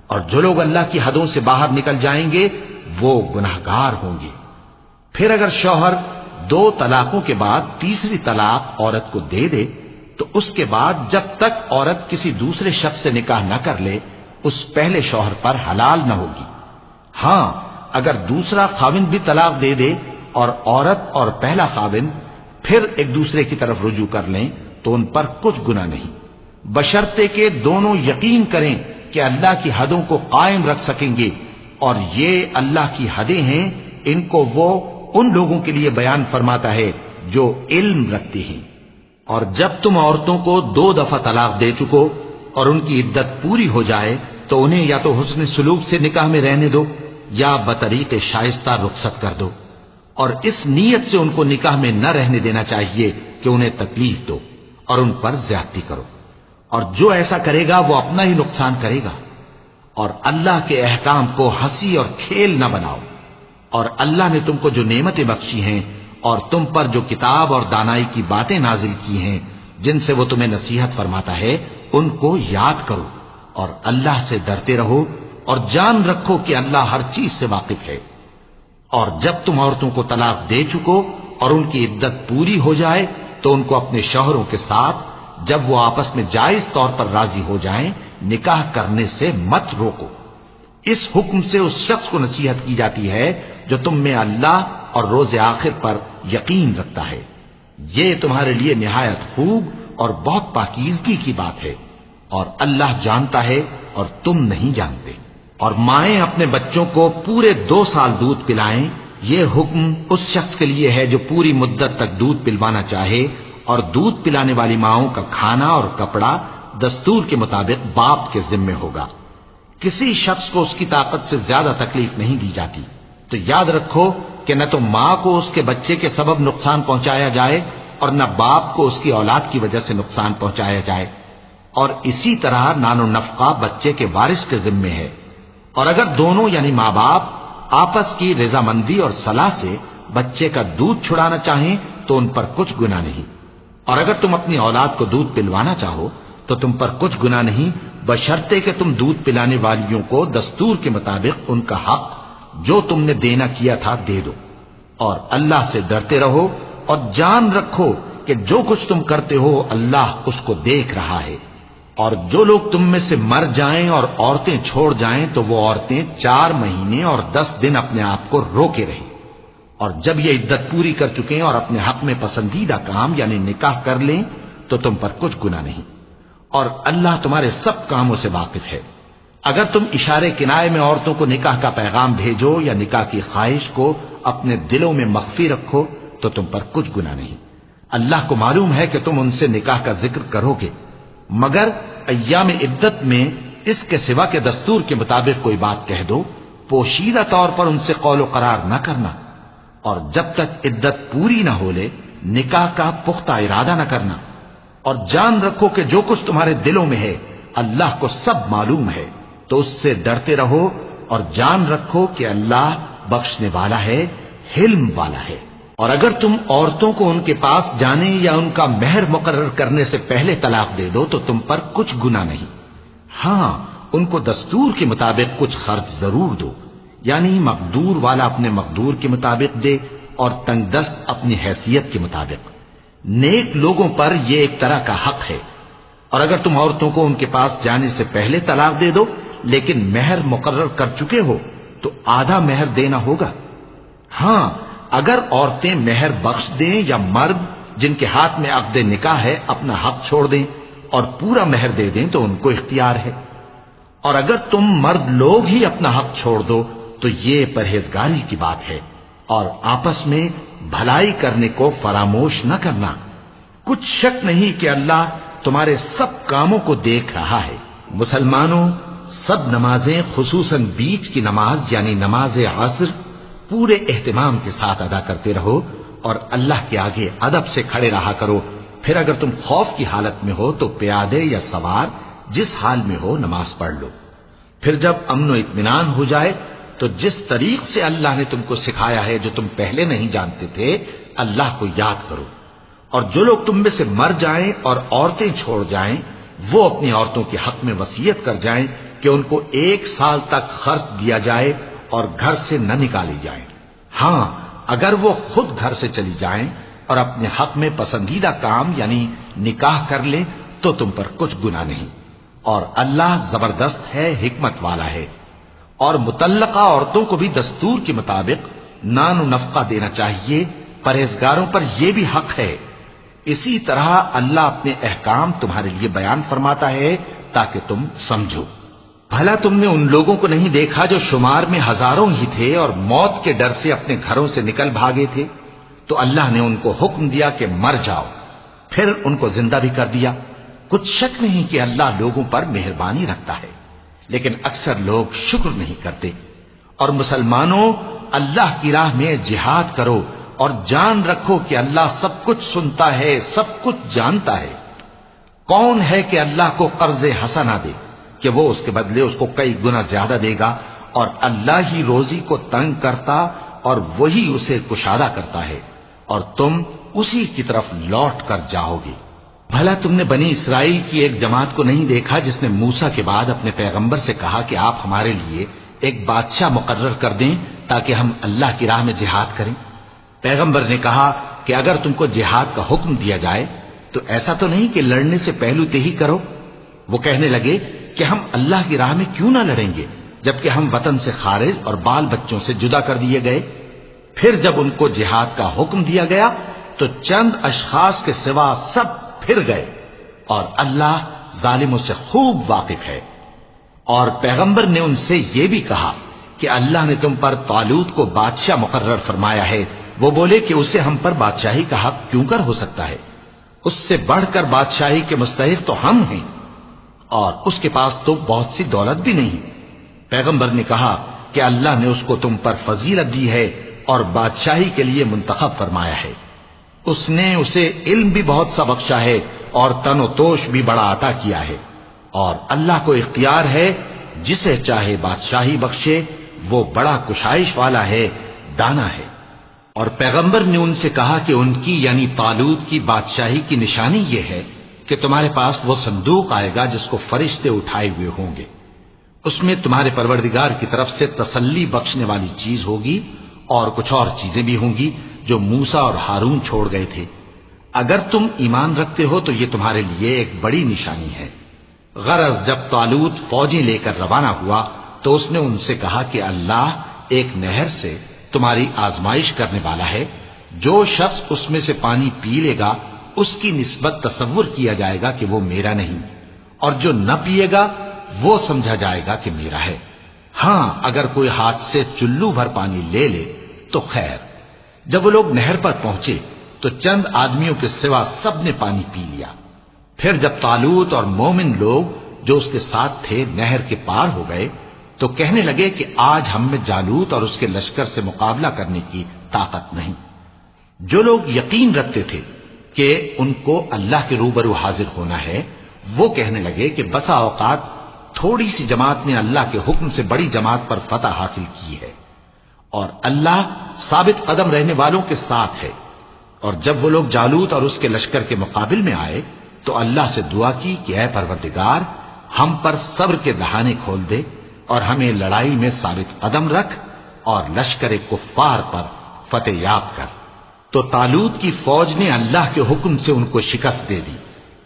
اور جو لوگ اللہ کی حدوں سے باہر نکل جائیں گے وہ گناہگار ہوں گے. پھر اگر شوہر 2 طلاقوں کے بعد تیسری طلاق عورت کو دے دے تو اس کے بعد جب تک عورت کسی دوسرے شخص سے نکاح نہ کر لے اس پہلے شوہر پر حلال نہ ہوگی. ہاں اگر دوسرا خاوند بھی طلاق دے دے اور عورت اور پہلا خاوند پھر ایک دوسرے کی طرف رجوع کر لیں تو ان پر کچھ گناہ نہیں، بشرطے کہ دونوں یقین کریں کہ اللہ کی حدوں کو قائم رکھ سکیں گے. اور یہ اللہ کی حدیں ہیں، ان کو وہ ان لوگوں کے لیے بیان فرماتا ہے جو علم رکھتے ہیں. اور جب تم عورتوں کو 2 دفعہ طلاق دے چکو اور ان کی عدت پوری ہو جائے تو انہیں یا تو حسن سلوک سے نکاح میں رہنے دو یا بطریق شائستہ رخصت کر دو. اور اس نیت سے ان کو نکاح میں نہ رہنے دینا چاہیے کہ انہیں تکلیف دو اور ان پر زیادتی کرو. اور جو ایسا کرے گا وہ اپنا ہی نقصان کرے گا. اور اللہ کے احکام کو ہنسی اور کھیل نہ بناؤ. اور اللہ نے تم کو جو نعمتیں بخشی ہیں اور تم پر جو کتاب اور دانائی کی باتیں نازل کی ہیں جن سے وہ تمہیں نصیحت فرماتا ہے ان کو یاد کرو، اور اللہ سے ڈرتے رہو، اور جان رکھو کہ اللہ ہر چیز سے واقف ہے۔ اور جب تم عورتوں کو طلاق دے چکو اور ان کی عدت پوری ہو جائے تو ان کو اپنے شوہروں کے ساتھ جب وہ آپس میں جائز طور پر راضی ہو جائیں نکاح کرنے سے مت روکو۔ اس حکم سے اس شخص کو نصیحت کی جاتی ہے جو تم میں اللہ اور روز آخر پر یقین رکھتا ہے۔ یہ تمہارے لیے نہایت خوب اور بہت پاکیزگی کی بات ہے، اور اللہ جانتا ہے اور تم نہیں جانتے۔ اور مائیں اپنے بچوں کو پورے 2 سال دودھ پلائیں، یہ حکم اس شخص کے لیے ہے جو پوری مدت تک دودھ پلوانا چاہے، اور دودھ پلانے والی ماؤں کا کھانا اور کپڑا دستور کے مطابق باپ کے ذمے ہوگا۔ کسی شخص کو اس کی طاقت سے زیادہ تکلیف نہیں دی جاتی، تو یاد رکھو کہ نہ تو ماں کو اس کے بچے کے سبب نقصان پہنچایا جائے اور نہ باپ کو اس کی اولاد کی وجہ سے نقصان پہنچایا جائے، اور اسی طرح نان و نفقہ بچے کے وارث کے ذمے ہے۔ اور اگر دونوں یعنی ماں باپ آپس کی رضامندی اور صلاح سے بچے کا دودھ چھڑانا چاہیں تو ان پر کچھ گناہ نہیں، اور اگر تم اپنی اولاد کو دودھ پلوانا چاہو تو تم پر کچھ گناہ نہیں، بشرطے کہ تم دودھ پلانے والیوں کو دستور کے مطابق ان کا حق جو تم نے دینا کیا تھا دے دو۔ اور اللہ سے ڈرتے رہو اور جان رکھو کہ جو کچھ تم کرتے ہو اللہ اس کو دیکھ رہا ہے۔ اور جو لوگ تم میں سے مر جائیں اور عورتیں چھوڑ جائیں تو وہ عورتیں 4 مہینے اور 10 دن اپنے آپ کو روکے رہیں، اور جب یہ عدت پوری کر چکیں اور اپنے حق میں پسندیدہ کام یعنی نکاح کر لیں تو تم پر کچھ گناہ نہیں، اور اللہ تمہارے سب کاموں سے واقف ہے۔ اگر تم اشارے کنائے میں عورتوں کو نکاح کا پیغام بھیجو یا نکاح کی خواہش کو اپنے دلوں میں مخفی رکھو تو تم پر کچھ گناہ نہیں۔ اللہ کو معلوم ہے کہ تم ان سے نکاح کا ذکر کرو گے، مگر ایام عدت میں اس کے سوا کے دستور کے مطابق کوئی بات کہہ دو، پوشیدہ طور پر ان سے قول و قرار نہ کرنا، اور جب تک عدت پوری نہ ہو لے نکاح کا پختہ ارادہ نہ کرنا۔ اور جان رکھو کہ جو کچھ تمہارے دلوں میں ہے اللہ کو سب معلوم ہے، تو اس سے ڈرتے رہو اور جان رکھو کہ اللہ بخشنے والا ہے، حلم والا ہے۔ اور اگر تم عورتوں کو ان کے پاس جانے یا ان کا مہر مقرر کرنے سے پہلے طلاق دے دو تو تم پر کچھ گناہ نہیں، ہاں ان کو دستور کے مطابق کچھ خرچ ضرور دو، یعنی مقدور والا اپنے مقدور کے مطابق دے اور تنگ دست اپنی حیثیت کے مطابق۔ نیک لوگوں پر یہ ایک طرح کا حق ہے۔ اور اگر تم عورتوں کو ان کے پاس جانے سے پہلے طلاق دے دو لیکن مہر مقرر کر چکے ہو تو آدھا مہر دینا ہوگا۔ ہاں اگر عورتیں مہر بخش دیں یا مرد جن کے ہاتھ میں عقد نکاح ہے اپنا حق چھوڑ دیں اور پورا مہر دے دیں تو ان کو اختیار ہے۔ اور اگر تم مرد لوگ ہی اپنا حق چھوڑ دو تو یہ پرہیزگاری کی بات ہے، اور آپس میں بھلائی کرنے کو فراموش نہ کرنا۔ کچھ شک نہیں کہ اللہ تمہارے سب کاموں کو دیکھ رہا ہے۔ مسلمانوں، سب نمازیں خصوصاً بیچ کی نماز یعنی نماز عصر پورے اہتمام کے ساتھ ادا کرتے رہو اور اللہ کے آگے ادب سے کھڑے رہا کرو۔ پھر اگر تم خوف کی حالت میں ہو تو پیادے یا سوار جس حال میں ہو نماز پڑھ لو۔ پھر جب امن و اطمینان ہو جائے تو جس طریق سے اللہ نے تم کو سکھایا ہے جو تم پہلے نہیں جانتے تھے اللہ کو یاد کرو۔ اور جو لوگ تم میں سے مر جائیں اور عورتیں چھوڑ جائیں وہ اپنی عورتوں کے حق میں وصیت کر جائیں کہ ان کو 1 سال تک خرچ دیا جائے اور گھر سے نہ نکالی جائیں۔ ہاں اگر وہ خود گھر سے چلی جائیں اور اپنے حق میں پسندیدہ کام یعنی نکاح کر لیں تو تم پر کچھ گناہ نہیں، اور اللہ زبردست ہے، حکمت والا ہے۔ اور مطلقہ عورتوں کو بھی دستور کے مطابق نان و نفقہ دینا چاہیے، پرہیزگاروں پر یہ بھی حق ہے۔ اسی طرح اللہ اپنے احکام تمہارے لیے بیان فرماتا ہے تاکہ تم سمجھو۔ بھلا تم نے ان لوگوں کو نہیں دیکھا جو شمار میں ہزاروں ہی تھے اور موت کے ڈر سے اپنے گھروں سے نکل بھاگے تھے؟ تو اللہ نے ان کو حکم دیا کہ مر جاؤ، پھر ان کو زندہ بھی کر دیا۔ کچھ شک نہیں کہ اللہ لوگوں پر مہربانی رکھتا ہے، لیکن اکثر لوگ شکر نہیں کرتے۔ اور مسلمانوں، اللہ کی راہ میں جہاد کرو اور جان رکھو کہ اللہ سب کچھ سنتا ہے، سب کچھ جانتا ہے۔ کون ہے کہ اللہ کو قرض حسنہ دے کہ وہ اس کے بدلے اس کو کئی گنا زیادہ دے گا؟ اور اللہ ہی روزی کو تنگ کرتا اور وہی اسے کشادہ کرتا ہے، اور تم اسی کی طرف لوٹ کر جاؤ گے۔ بھلا تم نے بنی اسرائیل کی ایک جماعت کو نہیں دیکھا جس نے موسیٰ کے بعد اپنے پیغمبر سے کہا کہ آپ ہمارے لیے ایک بادشاہ مقرر کر دیں تاکہ ہم اللہ کی راہ میں جہاد کریں؟ پیغمبر نے کہا کہ اگر تم کو جہاد کا حکم دیا جائے تو ایسا تو نہیں کہ لڑنے سے پہلو تہی کرو۔ وہ کہنے لگے کہ ہم اللہ کی راہ میں کیوں نہ لڑیں گے جبکہ ہم وطن سے خارج اور بال بچوں سے جدا کر دیے گئے۔ پھر جب ان کو جہاد کا حکم دیا گیا تو چند اشخاص کے سوا سب پھر گئے، اور اللہ ظالموں سے خوب واقف ہے۔ اور پیغمبر نے ان سے یہ بھی کہا کہ اللہ نے تم پر طالوت کو بادشاہ مقرر فرمایا ہے۔ وہ بولے کہ اسے ہم پر بادشاہی کا حق کیوں کر ہو سکتا ہے؟ اس سے بڑھ کر بادشاہی کے مستحق تو ہم ہیں، اور اس کے پاس تو بہت سی دولت بھی نہیں۔ پیغمبر نے کہا کہ اللہ نے اس کو تم پر فضیلت دی ہے اور بادشاہی کے لیے منتخب فرمایا ہے۔ اس نے اسے علم بھی بہت سا بخشا ہے اور تن و توش بھی بڑا عطا کیا ہے، اور اللہ کو اختیار ہے جسے چاہے بادشاہی بخشے، وہ بڑا کشائش والا ہے، دانا ہے۔ اور پیغمبر نے ان سے کہا کہ ان کی یعنی طالوت کی بادشاہی کی نشانی یہ ہے کہ تمہارے پاس وہ صندوق آئے گا جس کو فرشتے اٹھائے ہوئے ہوں گے۔ اس میں تمہارے پروردگار کی طرف سے تسلی بخشنے والی چیز ہوگی اور کچھ اور چیزیں بھی ہوں گی جو موسیٰ اور ہارون چھوڑ گئے تھے۔ اگر تم ایمان رکھتے ہو تو یہ تمہارے لیے ایک بڑی نشانی ہے۔ غرض جب طالوت فوجیں لے کر روانہ ہوا تو اس نے ان سے کہا کہ اللہ ایک نہر سے تمہاری آزمائش کرنے والا ہے، جو شخص اس میں سے پانی پی لے گا اس کی نسبت تصور کیا جائے گا کہ وہ میرا نہیں، اور جو نہ پیے گا وہ سمجھا جائے گا کہ میرا ہے۔ ہاں اگر کوئی ہاتھ سے چلو بھر پانی لے لے تو خیر۔ جب وہ لوگ نہر پر پہنچے تو چند آدمیوں کے سوا سب نے پانی پی لیا۔ پھر جب طالوت اور مومن لوگ جو اس کے ساتھ تھے نہر کے پار ہو گئے تو کہنے لگے کہ آج ہم میں جالوت اور اس کے لشکر سے مقابلہ کرنے کی طاقت نہیں۔ جو لوگ یقین رکھتے تھے کہ ان کو اللہ کے روبرو حاضر ہونا ہے، وہ کہنے لگے کہ بسا اوقات تھوڑی سی جماعت نے اللہ کے حکم سے بڑی جماعت پر فتح حاصل کی ہے، اور اللہ ثابت قدم رہنے والوں کے ساتھ ہے۔ اور جب وہ لوگ جالوت اور اس کے لشکر کے مقابل میں آئے تو اللہ سے دعا کی کہ اے پروردگار، ہم پر صبر کے دہانے کھول دے اور ہمیں لڑائی میں ثابت قدم رکھ اور لشکر کفار پر فتح یاب کر۔ تو طالوت کی فوج نے اللہ کے حکم سے ان کو شکست دے دی،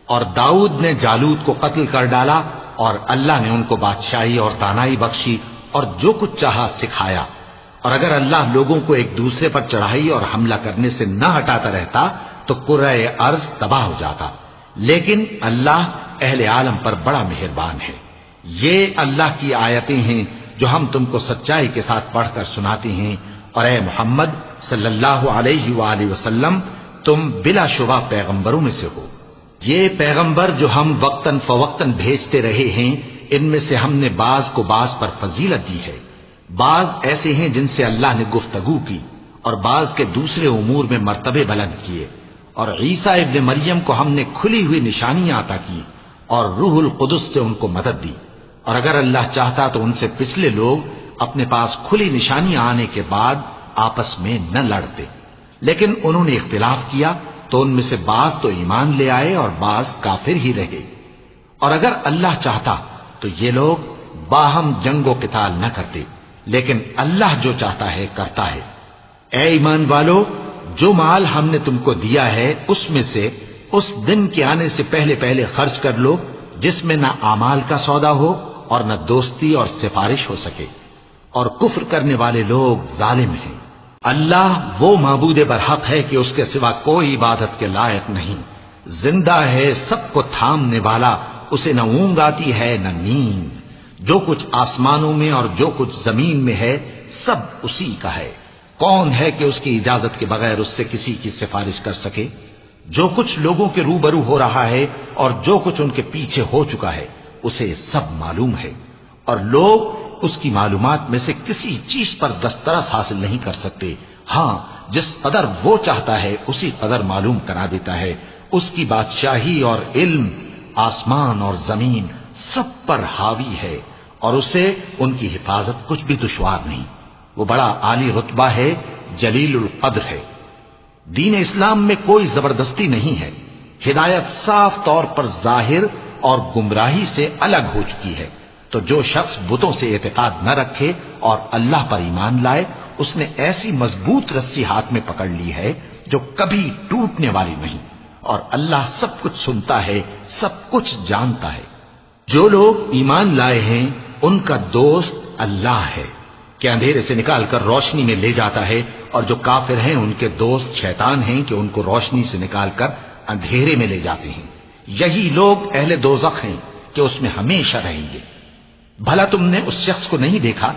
اور داؤد نے جالوت کو قتل کر ڈالا، اور اللہ نے ان کو بادشاہی اور دانائی بخشی اور جو کچھ چاہا سکھایا۔ اور اگر اللہ لوگوں کو ایک دوسرے پر چڑھائی اور حملہ کرنے سے نہ ہٹاتا رہتا تو کرۂ ارض تباہ ہو جاتا، لیکن اللہ اہل عالم پر بڑا مہربان ہے۔ یہ اللہ کی آیتیں ہیں جو ہم تم کو سچائی کے ساتھ پڑھ کر سناتے ہیں، اور اے محمد صلی اللہ علیہ وآلہ وسلم تم بلا شبہ پیغمبروں میں سے ہو۔ یہ پیغمبر جو ہم وقتاً فوقتاً بھیجتے رہے ہیں، ان میں سے ہم نے بعض کو بعض پر فضیلت دی ہے۔ بعض ایسے ہیں جن سے اللہ نے گفتگو کی، اور بعض کے دوسرے امور میں مرتبے بلند کیے۔ اور عیسیٰ ابن مریم کو ہم نے کھلی ہوئی نشانیاں عطا کی اور روح القدس سے ان کو مدد دی، اور اگر اللہ چاہتا تو ان سے پچھلے لوگ اپنے پاس کھلی نشانیاں آنے کے بعد آپس میں نہ لڑتے، لیکن انہوں نے اختلاف کیا تو ان میں سے بعض تو ایمان لے آئے اور بعض کافر ہی رہے۔ اور اگر اللہ چاہتا تو یہ لوگ باہم جنگ و قتال نہ کرتے، لیکن اللہ جو چاہتا ہے کرتا ہے۔ اے ایمان والو، جو مال ہم نے تم کو دیا ہے اس میں سے اس دن کے آنے سے پہلے پہلے خرچ کر لو جس میں نہ اعمال کا سودا ہو اور نہ دوستی اور سفارش ہو سکے، اور کفر کرنے والے لوگ ظالم ہیں۔ اللہ وہ معبود برحق ہے کہ اس کے سوا کوئی عبادت کے لائق نہیں، زندہ ہے، سب کو تھامنے والا، اسے نہ اونگ آتی ہے نہ نیند۔ جو کچھ آسمانوں میں اور جو کچھ زمین میں ہے سب اسی کا ہے۔ کون ہے کہ اس کی اجازت کے بغیر اس سے کسی کی سفارش کر سکے؟ جو کچھ لوگوں کے روبرو ہو رہا ہے اور جو کچھ ان کے پیچھے ہو چکا ہے اسے سب معلوم ہے، اور لوگ اس کی معلومات میں سے کسی چیز پر دسترس حاصل نہیں کر سکتے۔ ہاں جس قدر وہ چاہتا ہے اسی قدر معلوم کرا دیتا ہے۔ اس کی بادشاہی اور علم آسمان اور زمین سب پر حاوی ہے، اور اسے ان کی حفاظت کچھ بھی دشوار نہیں۔ وہ بڑا عالی رتبہ ہے، جلیل القدر ہے۔ دین اسلام میں کوئی زبردستی نہیں ہے، ہدایت صاف طور پر ظاہر اور گمراہی سے الگ ہو چکی ہے۔ تو جو شخص بتوں سے اعتقاد نہ رکھے اور اللہ پر ایمان لائے، اس نے ایسی مضبوط رسی ہاتھ میں پکڑ لی ہے جو کبھی ٹوٹنے والی نہیں، اور اللہ سب کچھ سنتا ہے، سب کچھ جانتا ہے۔ جو لوگ ایمان لائے ہیں ان کا دوست اللہ ہے کہ اندھیرے سے نکال کر روشنی میں لے جاتا ہے، اور جو کافر ہیں ان کے دوست شیطان ہیں کہ ان کو روشنی سے نکال کر اندھیرے میں لے جاتے ہیں۔ یہی لوگ اہل دوزخ ہیں کہ اس میں ہمیشہ رہیں گے۔ بھلا تم نے اس شخص کو نہیں دیکھا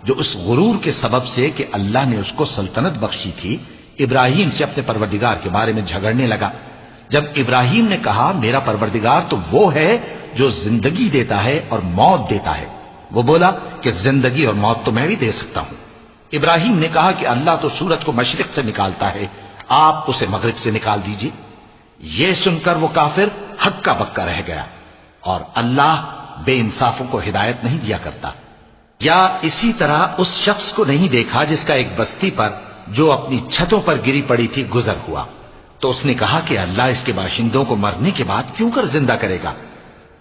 جو اس غرور کے سبب سے کہ اللہ نے اس کو سلطنت بخشی تھی، ابراہیم سے اپنے پروردگار کے بارے میں جھگڑنے لگا؟ جب ابراہیم نے کہا میرا پروردگار تو وہ ہے جو زندگی دیتا ہے اور موت دیتا ہے، وہ بولا کہ زندگی اور موت تو میں بھی دے سکتا ہوں۔ ابراہیم نے کہا کہ اللہ تو سورج کو مشرق سے نکالتا ہے، آپ اسے مغرب سے نکال دیجئے۔ یہ سن کر وہ کافر ہکا بکا رہ گیا، اور اللہ بے انصافوں کو ہدایت نہیں دیا کرتا۔ یا اسی طرح اس شخص کو نہیں دیکھا جس کا ایک بستی پر جو اپنی چھتوں پر گری پڑی تھی گزر ہوا، تو اس نے کہا کہ اللہ اس کے باشندوں کو مرنے کے بعد کیوں کر زندہ کرے گا؟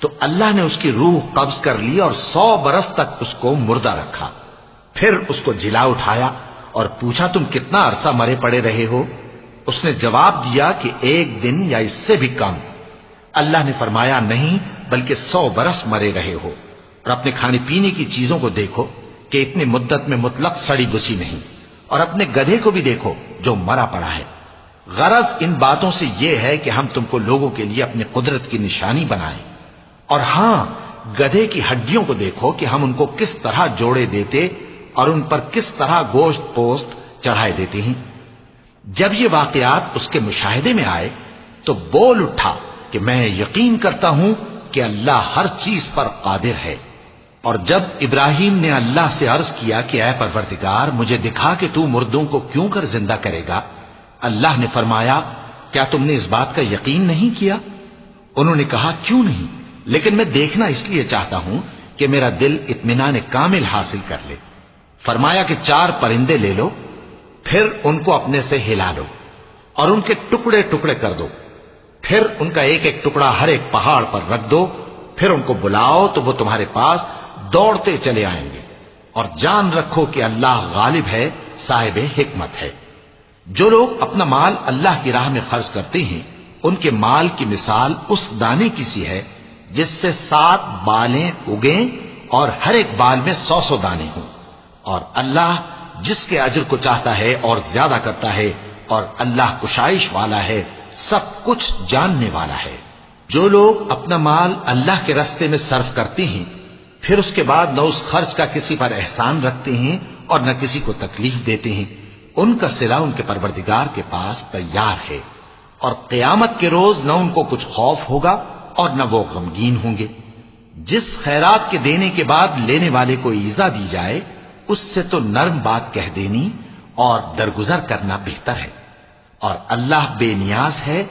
تو اللہ نے اس کی روح قبض کر لی اور 100 برس تک اس کو مردہ رکھا۔ پھر اس کو جلا اٹھایا اور پوچھا تم کتنا عرصہ مرے پڑے رہے ہو؟ اس نے جواب دیا کہ 1 دن یا اس سے بھی کم۔ اللہ نے فرمایا نہیں بلکہ 100 برس مرے رہے ہو، اور اپنے کھانے پینے کی چیزوں کو دیکھو کہ اتنی مدت میں مطلق سڑی گسی نہیں، اور اپنے گدھے کو بھی دیکھو جو مرا پڑا ہے۔ غرض ان باتوں سے یہ ہے کہ ہم تم کو لوگوں کے لیے اپنی قدرت کی نشانی بنائیں، اور ہاں گدھے کی ہڈیوں کو دیکھو کہ ہم ان کو کس طرح جوڑے دیتے اور ان پر کس طرح گوشت پوست چڑھائے دیتے ہیں۔ جب یہ واقعات اس کے مشاہدے میں آئے تو بول اٹھا کہ میں یقین کرتا ہوں کہ اللہ ہر چیز پر قادر ہے۔ اور جب ابراہیم نے اللہ سے عرض کیا کہ اے پروردگار مجھے دکھا کہ تو مردوں کو کیوں کر زندہ کرے گا، اللہ نے فرمایا کیا تم نے اس بات کا یقین نہیں کیا؟ انہوں نے کہا کیوں نہیں، لیکن میں دیکھنا اس لیے چاہتا ہوں کہ میرا دل اطمینان کامل حاصل کر لے۔ فرمایا کہ 4 پرندے لے لو، پھر ان کو اپنے سے ہلا لو اور ان کے ٹکڑے ٹکڑے کر دو، پھر ان کا ایک ایک ٹکڑا ہر ایک پہاڑ پر رکھ دو، پھر ان کو بلاؤ تو وہ تمہارے پاس دوڑتے چلے آئیں گے، اور جان رکھو کہ اللہ غالب ہے، صاحب حکمت ہے۔ جو لوگ اپنا مال اللہ کی راہ میں خرچ کرتے ہیں ان کے مال کی مثال اس دانے کی سی ہے جس سے 7 بالیں اگیں اور ہر ایک بال میں 100 دانے ہوں، اور اللہ جس کے اجر کو چاہتا ہے اور زیادہ کرتا ہے، اور اللہ کشائش والا ہے، سب کچھ جاننے والا ہے۔ جو لوگ اپنا مال اللہ کے راستے میں صرف کرتے ہیں پھر اس کے بعد نہ اس خرچ کا کسی پر احسان رکھتے ہیں اور نہ کسی کو تکلیف دیتے ہیں، ان کا صلہ ان کے پروردگار کے پاس تیار ہے، اور قیامت کے روز نہ ان کو کچھ خوف ہوگا اور نہ وہ غمگین ہوں گے۔ جس خیرات کے دینے کے بعد لینے والے کو ایذا دی جائے اس سے تو نرم بات کہہ دینی اور درگزر کرنا بہتر ہے، اور اللہ بے نیاز ہے،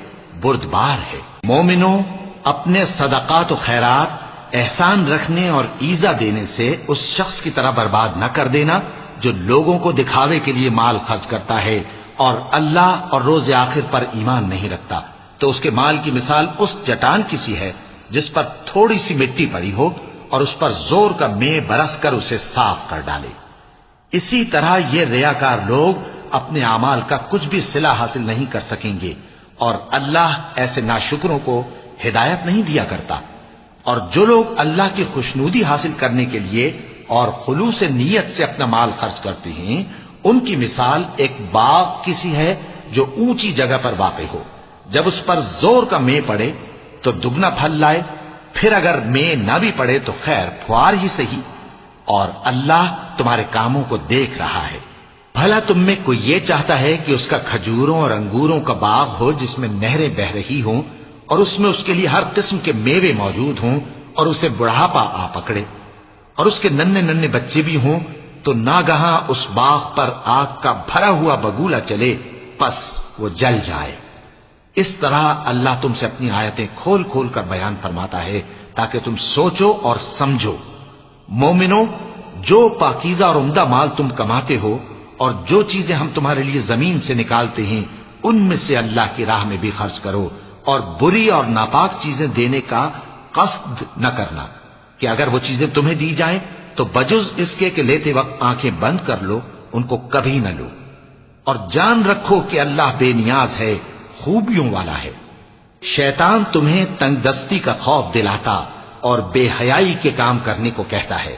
بردبار ہے۔ مومنوں، اپنے صدقات و خیرات احسان رکھنے اور ایذا دینے سے اس شخص کی طرح برباد نہ کر دینا جو لوگوں کو دکھاوے کے لیے مال خرچ کرتا ہے اور اللہ اور روز آخر پر ایمان نہیں رکھتا، تو اس کے مال کی مثال اس چٹان کی سی ہے جس پر تھوڑی سی مٹی پڑی ہو اور اس پر زور کا مے برس کر اسے صاف کر ڈالے۔ اسی طرح یہ ریاکار لوگ اپنے اعمال کا کچھ بھی صلہ حاصل نہیں کر سکیں گے، اور اللہ ایسے ناشکروں کو ہدایت نہیں دیا کرتا۔ اور جو لوگ اللہ کی خوشنودی حاصل کرنے کے لیے اور خلوص نیت سے اپنا مال خرچ کرتے ہیں ان کی مثال ایک باغ کی سی ہے جو اونچی جگہ پر واقع ہو، جب اس پر زور کا مے پڑے تو دگنا پھل لائے، پھر اگر مے نہ بھی پڑے تو خیر پھوار ہی صحیح، اور اللہ تمہارے کاموں کو دیکھ رہا ہے۔ بھلا تم میں کوئی یہ چاہتا ہے کہ اس کا کھجوروں اور انگوروں کا باغ ہو جس میں نہریں بہ رہی ہوں اور اس میں اس کے لیے ہر قسم کے میوے موجود ہوں، اور اسے بڑھاپا آ پکڑے اور اس کے ننھے ننھے بچے بھی ہوں، تو ناگہاں اس باغ پر آگ کا بھرا ہوا بگولا چلے، پس وہ جل جائے۔ اس طرح اللہ تم سے اپنی آیتیں کھول کھول کر بیان فرماتا ہے تاکہ تم سوچو اور سمجھو۔ مومنوں، جو پاکیزہ اور عمدہ مال تم کماتے ہو اور جو چیزیں ہم تمہارے لیے زمین سے نکالتے ہیں ان میں سے اللہ کی راہ میں بھی خرچ کرو، اور بری اور ناپاک چیزیں دینے کا قصد نہ کرنا کہ اگر وہ چیزیں تمہیں دی جائیں تو بجز اس کے کہ لیتے وقت آنکھیں بند کر لو ان کو کبھی نہ لو، اور جان رکھو کہ اللہ بے نیاز ہے، خوبیوں والا ہے۔ شیطان تمہیں تنگ دستی کا خوف دلاتا اور بے حیائی کے کام کرنے کو کہتا ہے،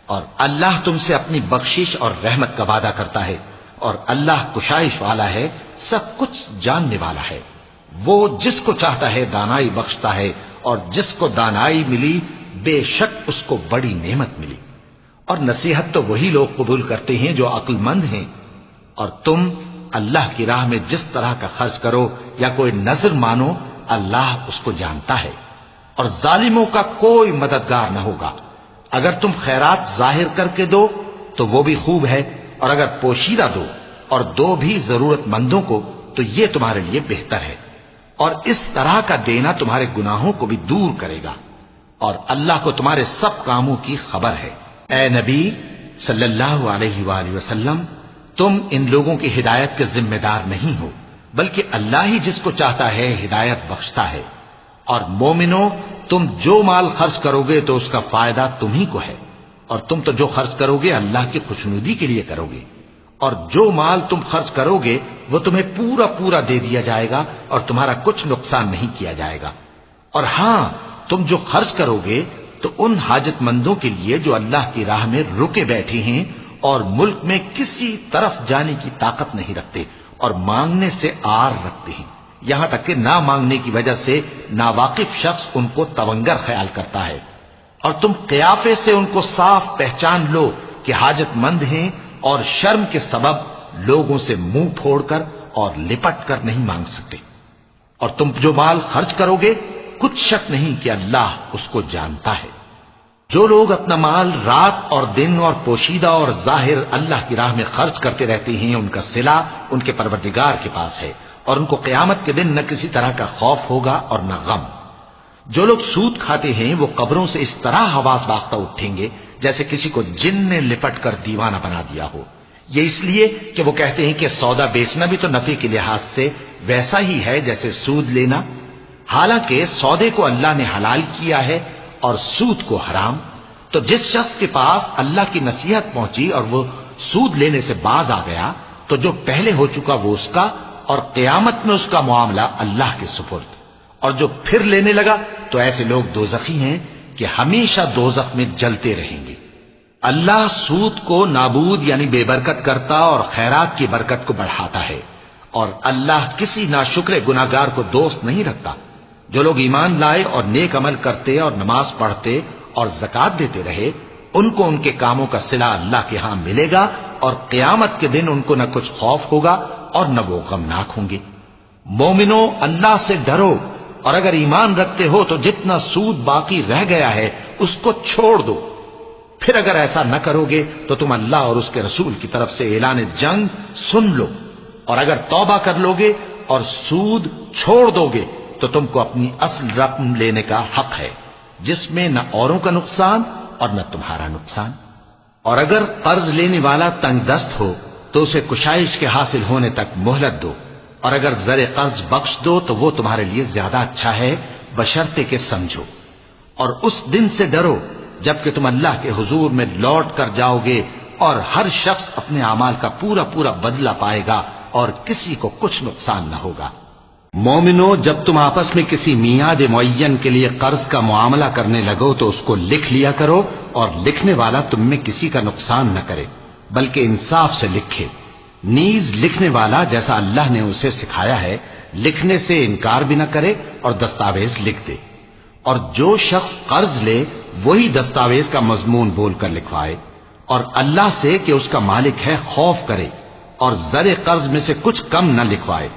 اور اللہ تم سے اپنی بخشش اور رحمت کا وعدہ کرتا ہے، اور اللہ کشائش والا ہے، سب کچھ جاننے والا ہے۔ وہ جس کو چاہتا ہے دانائی بخشتا ہے، اور جس کو دانائی ملی بے شک اس کو بڑی نعمت ملی۔ اور نصیحت تو وہی لوگ قبول کرتے ہیں جو عقل مند ہیں، اور تم اللہ کی راہ میں جس طرح کا خرچ کرو یا کوئی نظر مانو اللہ اس کو جانتا ہے، اور ظالموں کا کوئی مددگار نہ ہوگا۔ اگر تم خیرات ظاہر کر کے دو تو وہ بھی خوب ہے، اور اگر پوشیدہ دو اور دو بھی ضرورت مندوں کو تو یہ تمہارے لیے بہتر ہے، اور اس طرح کا دینا تمہارے گناہوں کو بھی دور کرے گا، اور اللہ کو تمہارے سب کاموں کی خبر ہے۔ اے نبی صلی اللہ علیہ وآلہ وسلم، تم ان لوگوں کی ہدایت کے ذمہ دار نہیں ہو، بلکہ اللہ ہی جس کو چاہتا ہے ہدایت بخشتا ہے۔ اور مومنو، تم جو مال خرچ کرو گے تو اس کا فائدہ تمہیں کو ہے، اور تم تو جو خرچ کرو گے اللہ کی خوشنودی کے لیے کرو گے، اور جو مال تم خرچ کرو گے وہ تمہیں پورا پورا دے دیا جائے گا اور تمہارا کچھ نقصان نہیں کیا جائے گا۔ اور ہاں، تم جو خرچ کرو گے تو ان حاجت مندوں کے لیے جو اللہ کی راہ میں رکے بیٹھے ہیں اور ملک میں کسی طرف جانے کی طاقت نہیں رکھتے اور مانگنے سے آر رکھتے ہیں، یہاں تک کہ نہ مانگنے کی وجہ سے ناواقف شخص ان کو تونگر خیال کرتا ہے، اور تم قیافے سے ان کو صاف پہچان لو کہ حاجت مند ہیں، اور شرم کے سبب لوگوں سے منہ پھوڑ کر اور لپٹ کر نہیں مانگ سکتے۔ اور تم جو مال خرچ کرو گے کچھ شک نہیں کہ اللہ اس کو جانتا ہے۔ جو لوگ اپنا مال رات اور دن اور پوشیدہ اور ظاہر اللہ کی راہ میں خرچ کرتے رہتے ہیں، ان کا صلہ ان کے پروردگار کے پاس ہے، اور ان کو قیامت کے دن نہ کسی طرح کا خوف ہوگا اور نہ غم۔ جو لوگ سود کھاتے ہیں وہ قبروں سے اس طرح حواس باختہ اٹھیں گے جیسے کسی کو جن نے لپٹ کر دیوانہ بنا دیا ہو، یہ اس لیے کہ وہ کہتے ہیں کہ سودا بیچنا بھی تو نفع کے لحاظ سے ویسا ہی ہے جیسے سود لینا، حالانکہ سودے کو اللہ نے حلال کیا ہے اور سود کو حرام۔ تو جس شخص کے پاس اللہ کی نصیحت پہنچی اور وہ سود لینے سے باز آ گیا تو جو پہلے ہو چکا وہ اس کا، اور قیامت میں اس کا معاملہ اللہ کے سپرد۔ اور جو پھر لینے لگا تو ایسے لوگ دوزخی ہیں کہ ہمیشہ دوزخ میں جلتے رہیں گے۔ اللہ سود کو نابود یعنی بے برکت کرتا اور خیرات کی برکت کو بڑھاتا ہے، اور اللہ کسی ناشکر گناہگار کو دوست نہیں رکھتا۔ جو لوگ ایمان لائے اور نیک عمل کرتے اور نماز پڑھتے اور زکات دیتے رہے، ان کو ان کے کاموں کا صلہ اللہ کے ہاں ملے گا، اور قیامت کے دن ان کو نہ کچھ خوف ہوگا اور نہ وہ غمناک ہوں گے۔ مومنو، اللہ سے ڈرو، اور اگر ایمان رکھتے ہو تو جتنا سود باقی رہ گیا ہے اس کو چھوڑ دو۔ پھر اگر ایسا نہ کرو گے تو تم اللہ اور اس کے رسول کی طرف سے اعلان جنگ سن لو، اور اگر توبہ کر لو گے اور سود چھوڑ دو گے تو تم کو اپنی اصل رقم لینے کا حق ہے، جس میں نہ اوروں کا نقصان اور نہ تمہارا نقصان۔ اور اگر قرض لینے والا تنگ دست ہو تو اسے کشائش کے حاصل ہونے تک مہلت دو، اور اگر زر قرض بخش دو تو وہ تمہارے لیے زیادہ اچھا ہے، بشرطے کہ سمجھو۔ اور اس دن سے ڈرو جبکہ تم اللہ کے حضور میں لوٹ کر جاؤ گے، اور ہر شخص اپنے اعمال کا پورا پورا بدلہ پائے گا اور کسی کو کچھ نقصان نہ ہوگا۔ مومنو، جب تم آپس میں کسی میعاد معین کے لیے قرض کا معاملہ کرنے لگو تو اس کو لکھ لیا کرو، اور لکھنے والا تم میں کسی کا نقصان نہ کرے بلکہ انصاف سے لکھے۔ نیز لکھنے والا جیسا اللہ نے اسے سکھایا ہے لکھنے سے انکار بھی نہ کرے اور دستاویز لکھ دے، اور جو شخص قرض لے وہی دستاویز کا مضمون بول کر لکھوائے، اور اللہ سے کہ اس کا مالک ہے خوف کرے، اور زر قرض میں سے کچھ کم نہ لکھوائے۔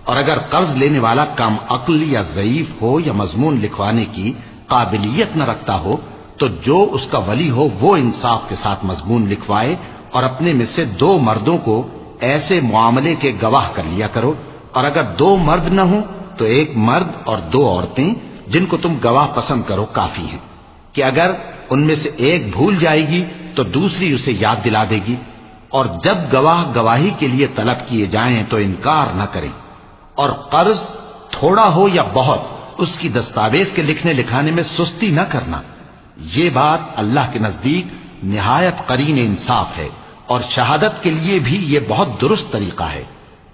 اور اگر قرض لینے والا کم عقل یا ضعیف ہو یا مضمون لکھوانے کی قابلیت نہ رکھتا ہو تو جو اس کا ولی ہو وہ انصاف کے ساتھ مضمون لکھوائے، اور اپنے میں سے 2 مردوں کو ایسے معاملے کے گواہ کر لیا کرو، اور اگر 2 مرد نہ ہوں تو 1 مرد اور 2 عورتیں جن کو تم گواہ پسند کرو کافی ہیں، کہ اگر ان میں سے ایک بھول جائے گی تو دوسری اسے یاد دلا دے گی۔ اور جب گواہ گواہی کے لیے طلب کیے جائیں تو انکار نہ کریں۔ اور قرض تھوڑا ہو یا بہت اس کی دستاویز کے لکھنے لکھانے میں سستی نہ کرنا. یہ بات اللہ کے نزدیک نہایت قرین انصاف ہے اور شہادت کے لیے بھی یہ بہت درست طریقہ ہے.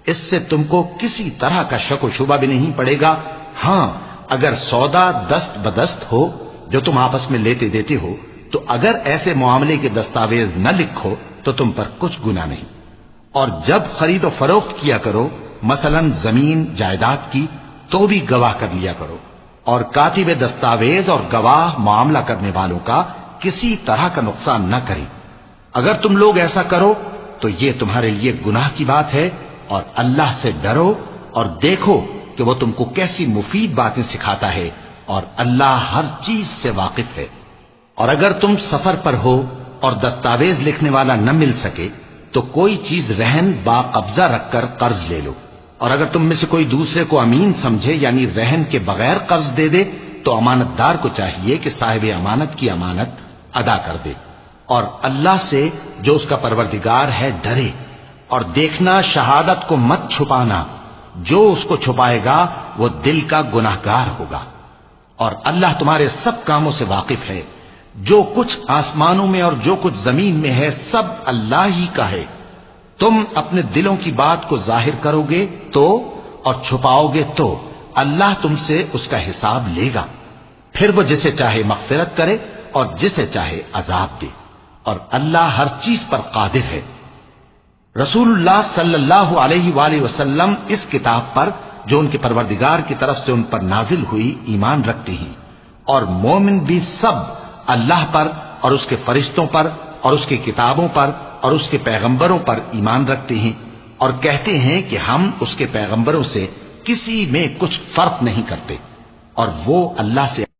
اس سے تم کو کسی طرح کا شک و شبہ بھی نہیں پڑے گا. ہاں اگر سودا دست بدست ہو جو تم آپس میں لیتے دیتے ہو تو اگر ایسے معاملے کے دستاویز نہ لکھو تو تم پر کچھ گناہ نہیں. اور جب خرید و فروخت کیا کرو مثلا زمین جائیداد کی تو بھی گواہ کر لیا کرو. اور کاتب دستاویز اور گواہ معاملہ کرنے والوں کا کسی طرح کا نقصان نہ کریں. اگر تم لوگ ایسا کرو تو یہ تمہارے لیے گناہ کی بات ہے. اور اللہ سے ڈرو اور دیکھو کہ وہ تم کو کیسی مفید باتیں سکھاتا ہے اور اللہ ہر چیز سے واقف ہے. اور اگر تم سفر پر ہو اور دستاویز لکھنے والا نہ مل سکے تو کوئی چیز رہن با قبضہ رکھ کر قرض لے لو. اور اگر تم میں سے کوئی دوسرے کو امین سمجھے یعنی رہن کے بغیر قرض دے دے تو امانت دار کو چاہیے کہ صاحب امانت کی امانت ادا کر دے. اور اللہ سے جو اس کا پروردگار ہے ڈرے. اور دیکھنا شہادت کو مت چھپانا. جو اس کو چھپائے گا وہ دل کا گناہگار ہوگا. اور اللہ تمہارے سب کاموں سے واقف ہے. جو کچھ آسمانوں میں اور جو کچھ زمین میں ہے سب اللہ ہی کا ہے. تم اپنے دلوں کی بات کو ظاہر کرو گے تو اور چھپاؤ گے تو اللہ تم سے اس کا حساب لے گا. پھر وہ جسے چاہے مغفرت کرے اور جسے چاہے عذاب دے. اور اللہ ہر چیز پر قادر ہے. رسول اللہ صلی اللہ علیہ وآلہ وسلم اس کتاب پر جو ان کے پروردگار کی طرف سے ان پر نازل ہوئی ایمان رکھتے ہیں. اور مومن بھی سب اللہ پر اور اس کے فرشتوں پر اور اس کی کتابوں پر اور اس کے پیغمبروں پر ایمان رکھتے ہیں اور کہتے ہیں کہ ہم اس کے پیغمبروں سے کسی میں کچھ فرق نہیں کرتے. اور وہ اللہ سے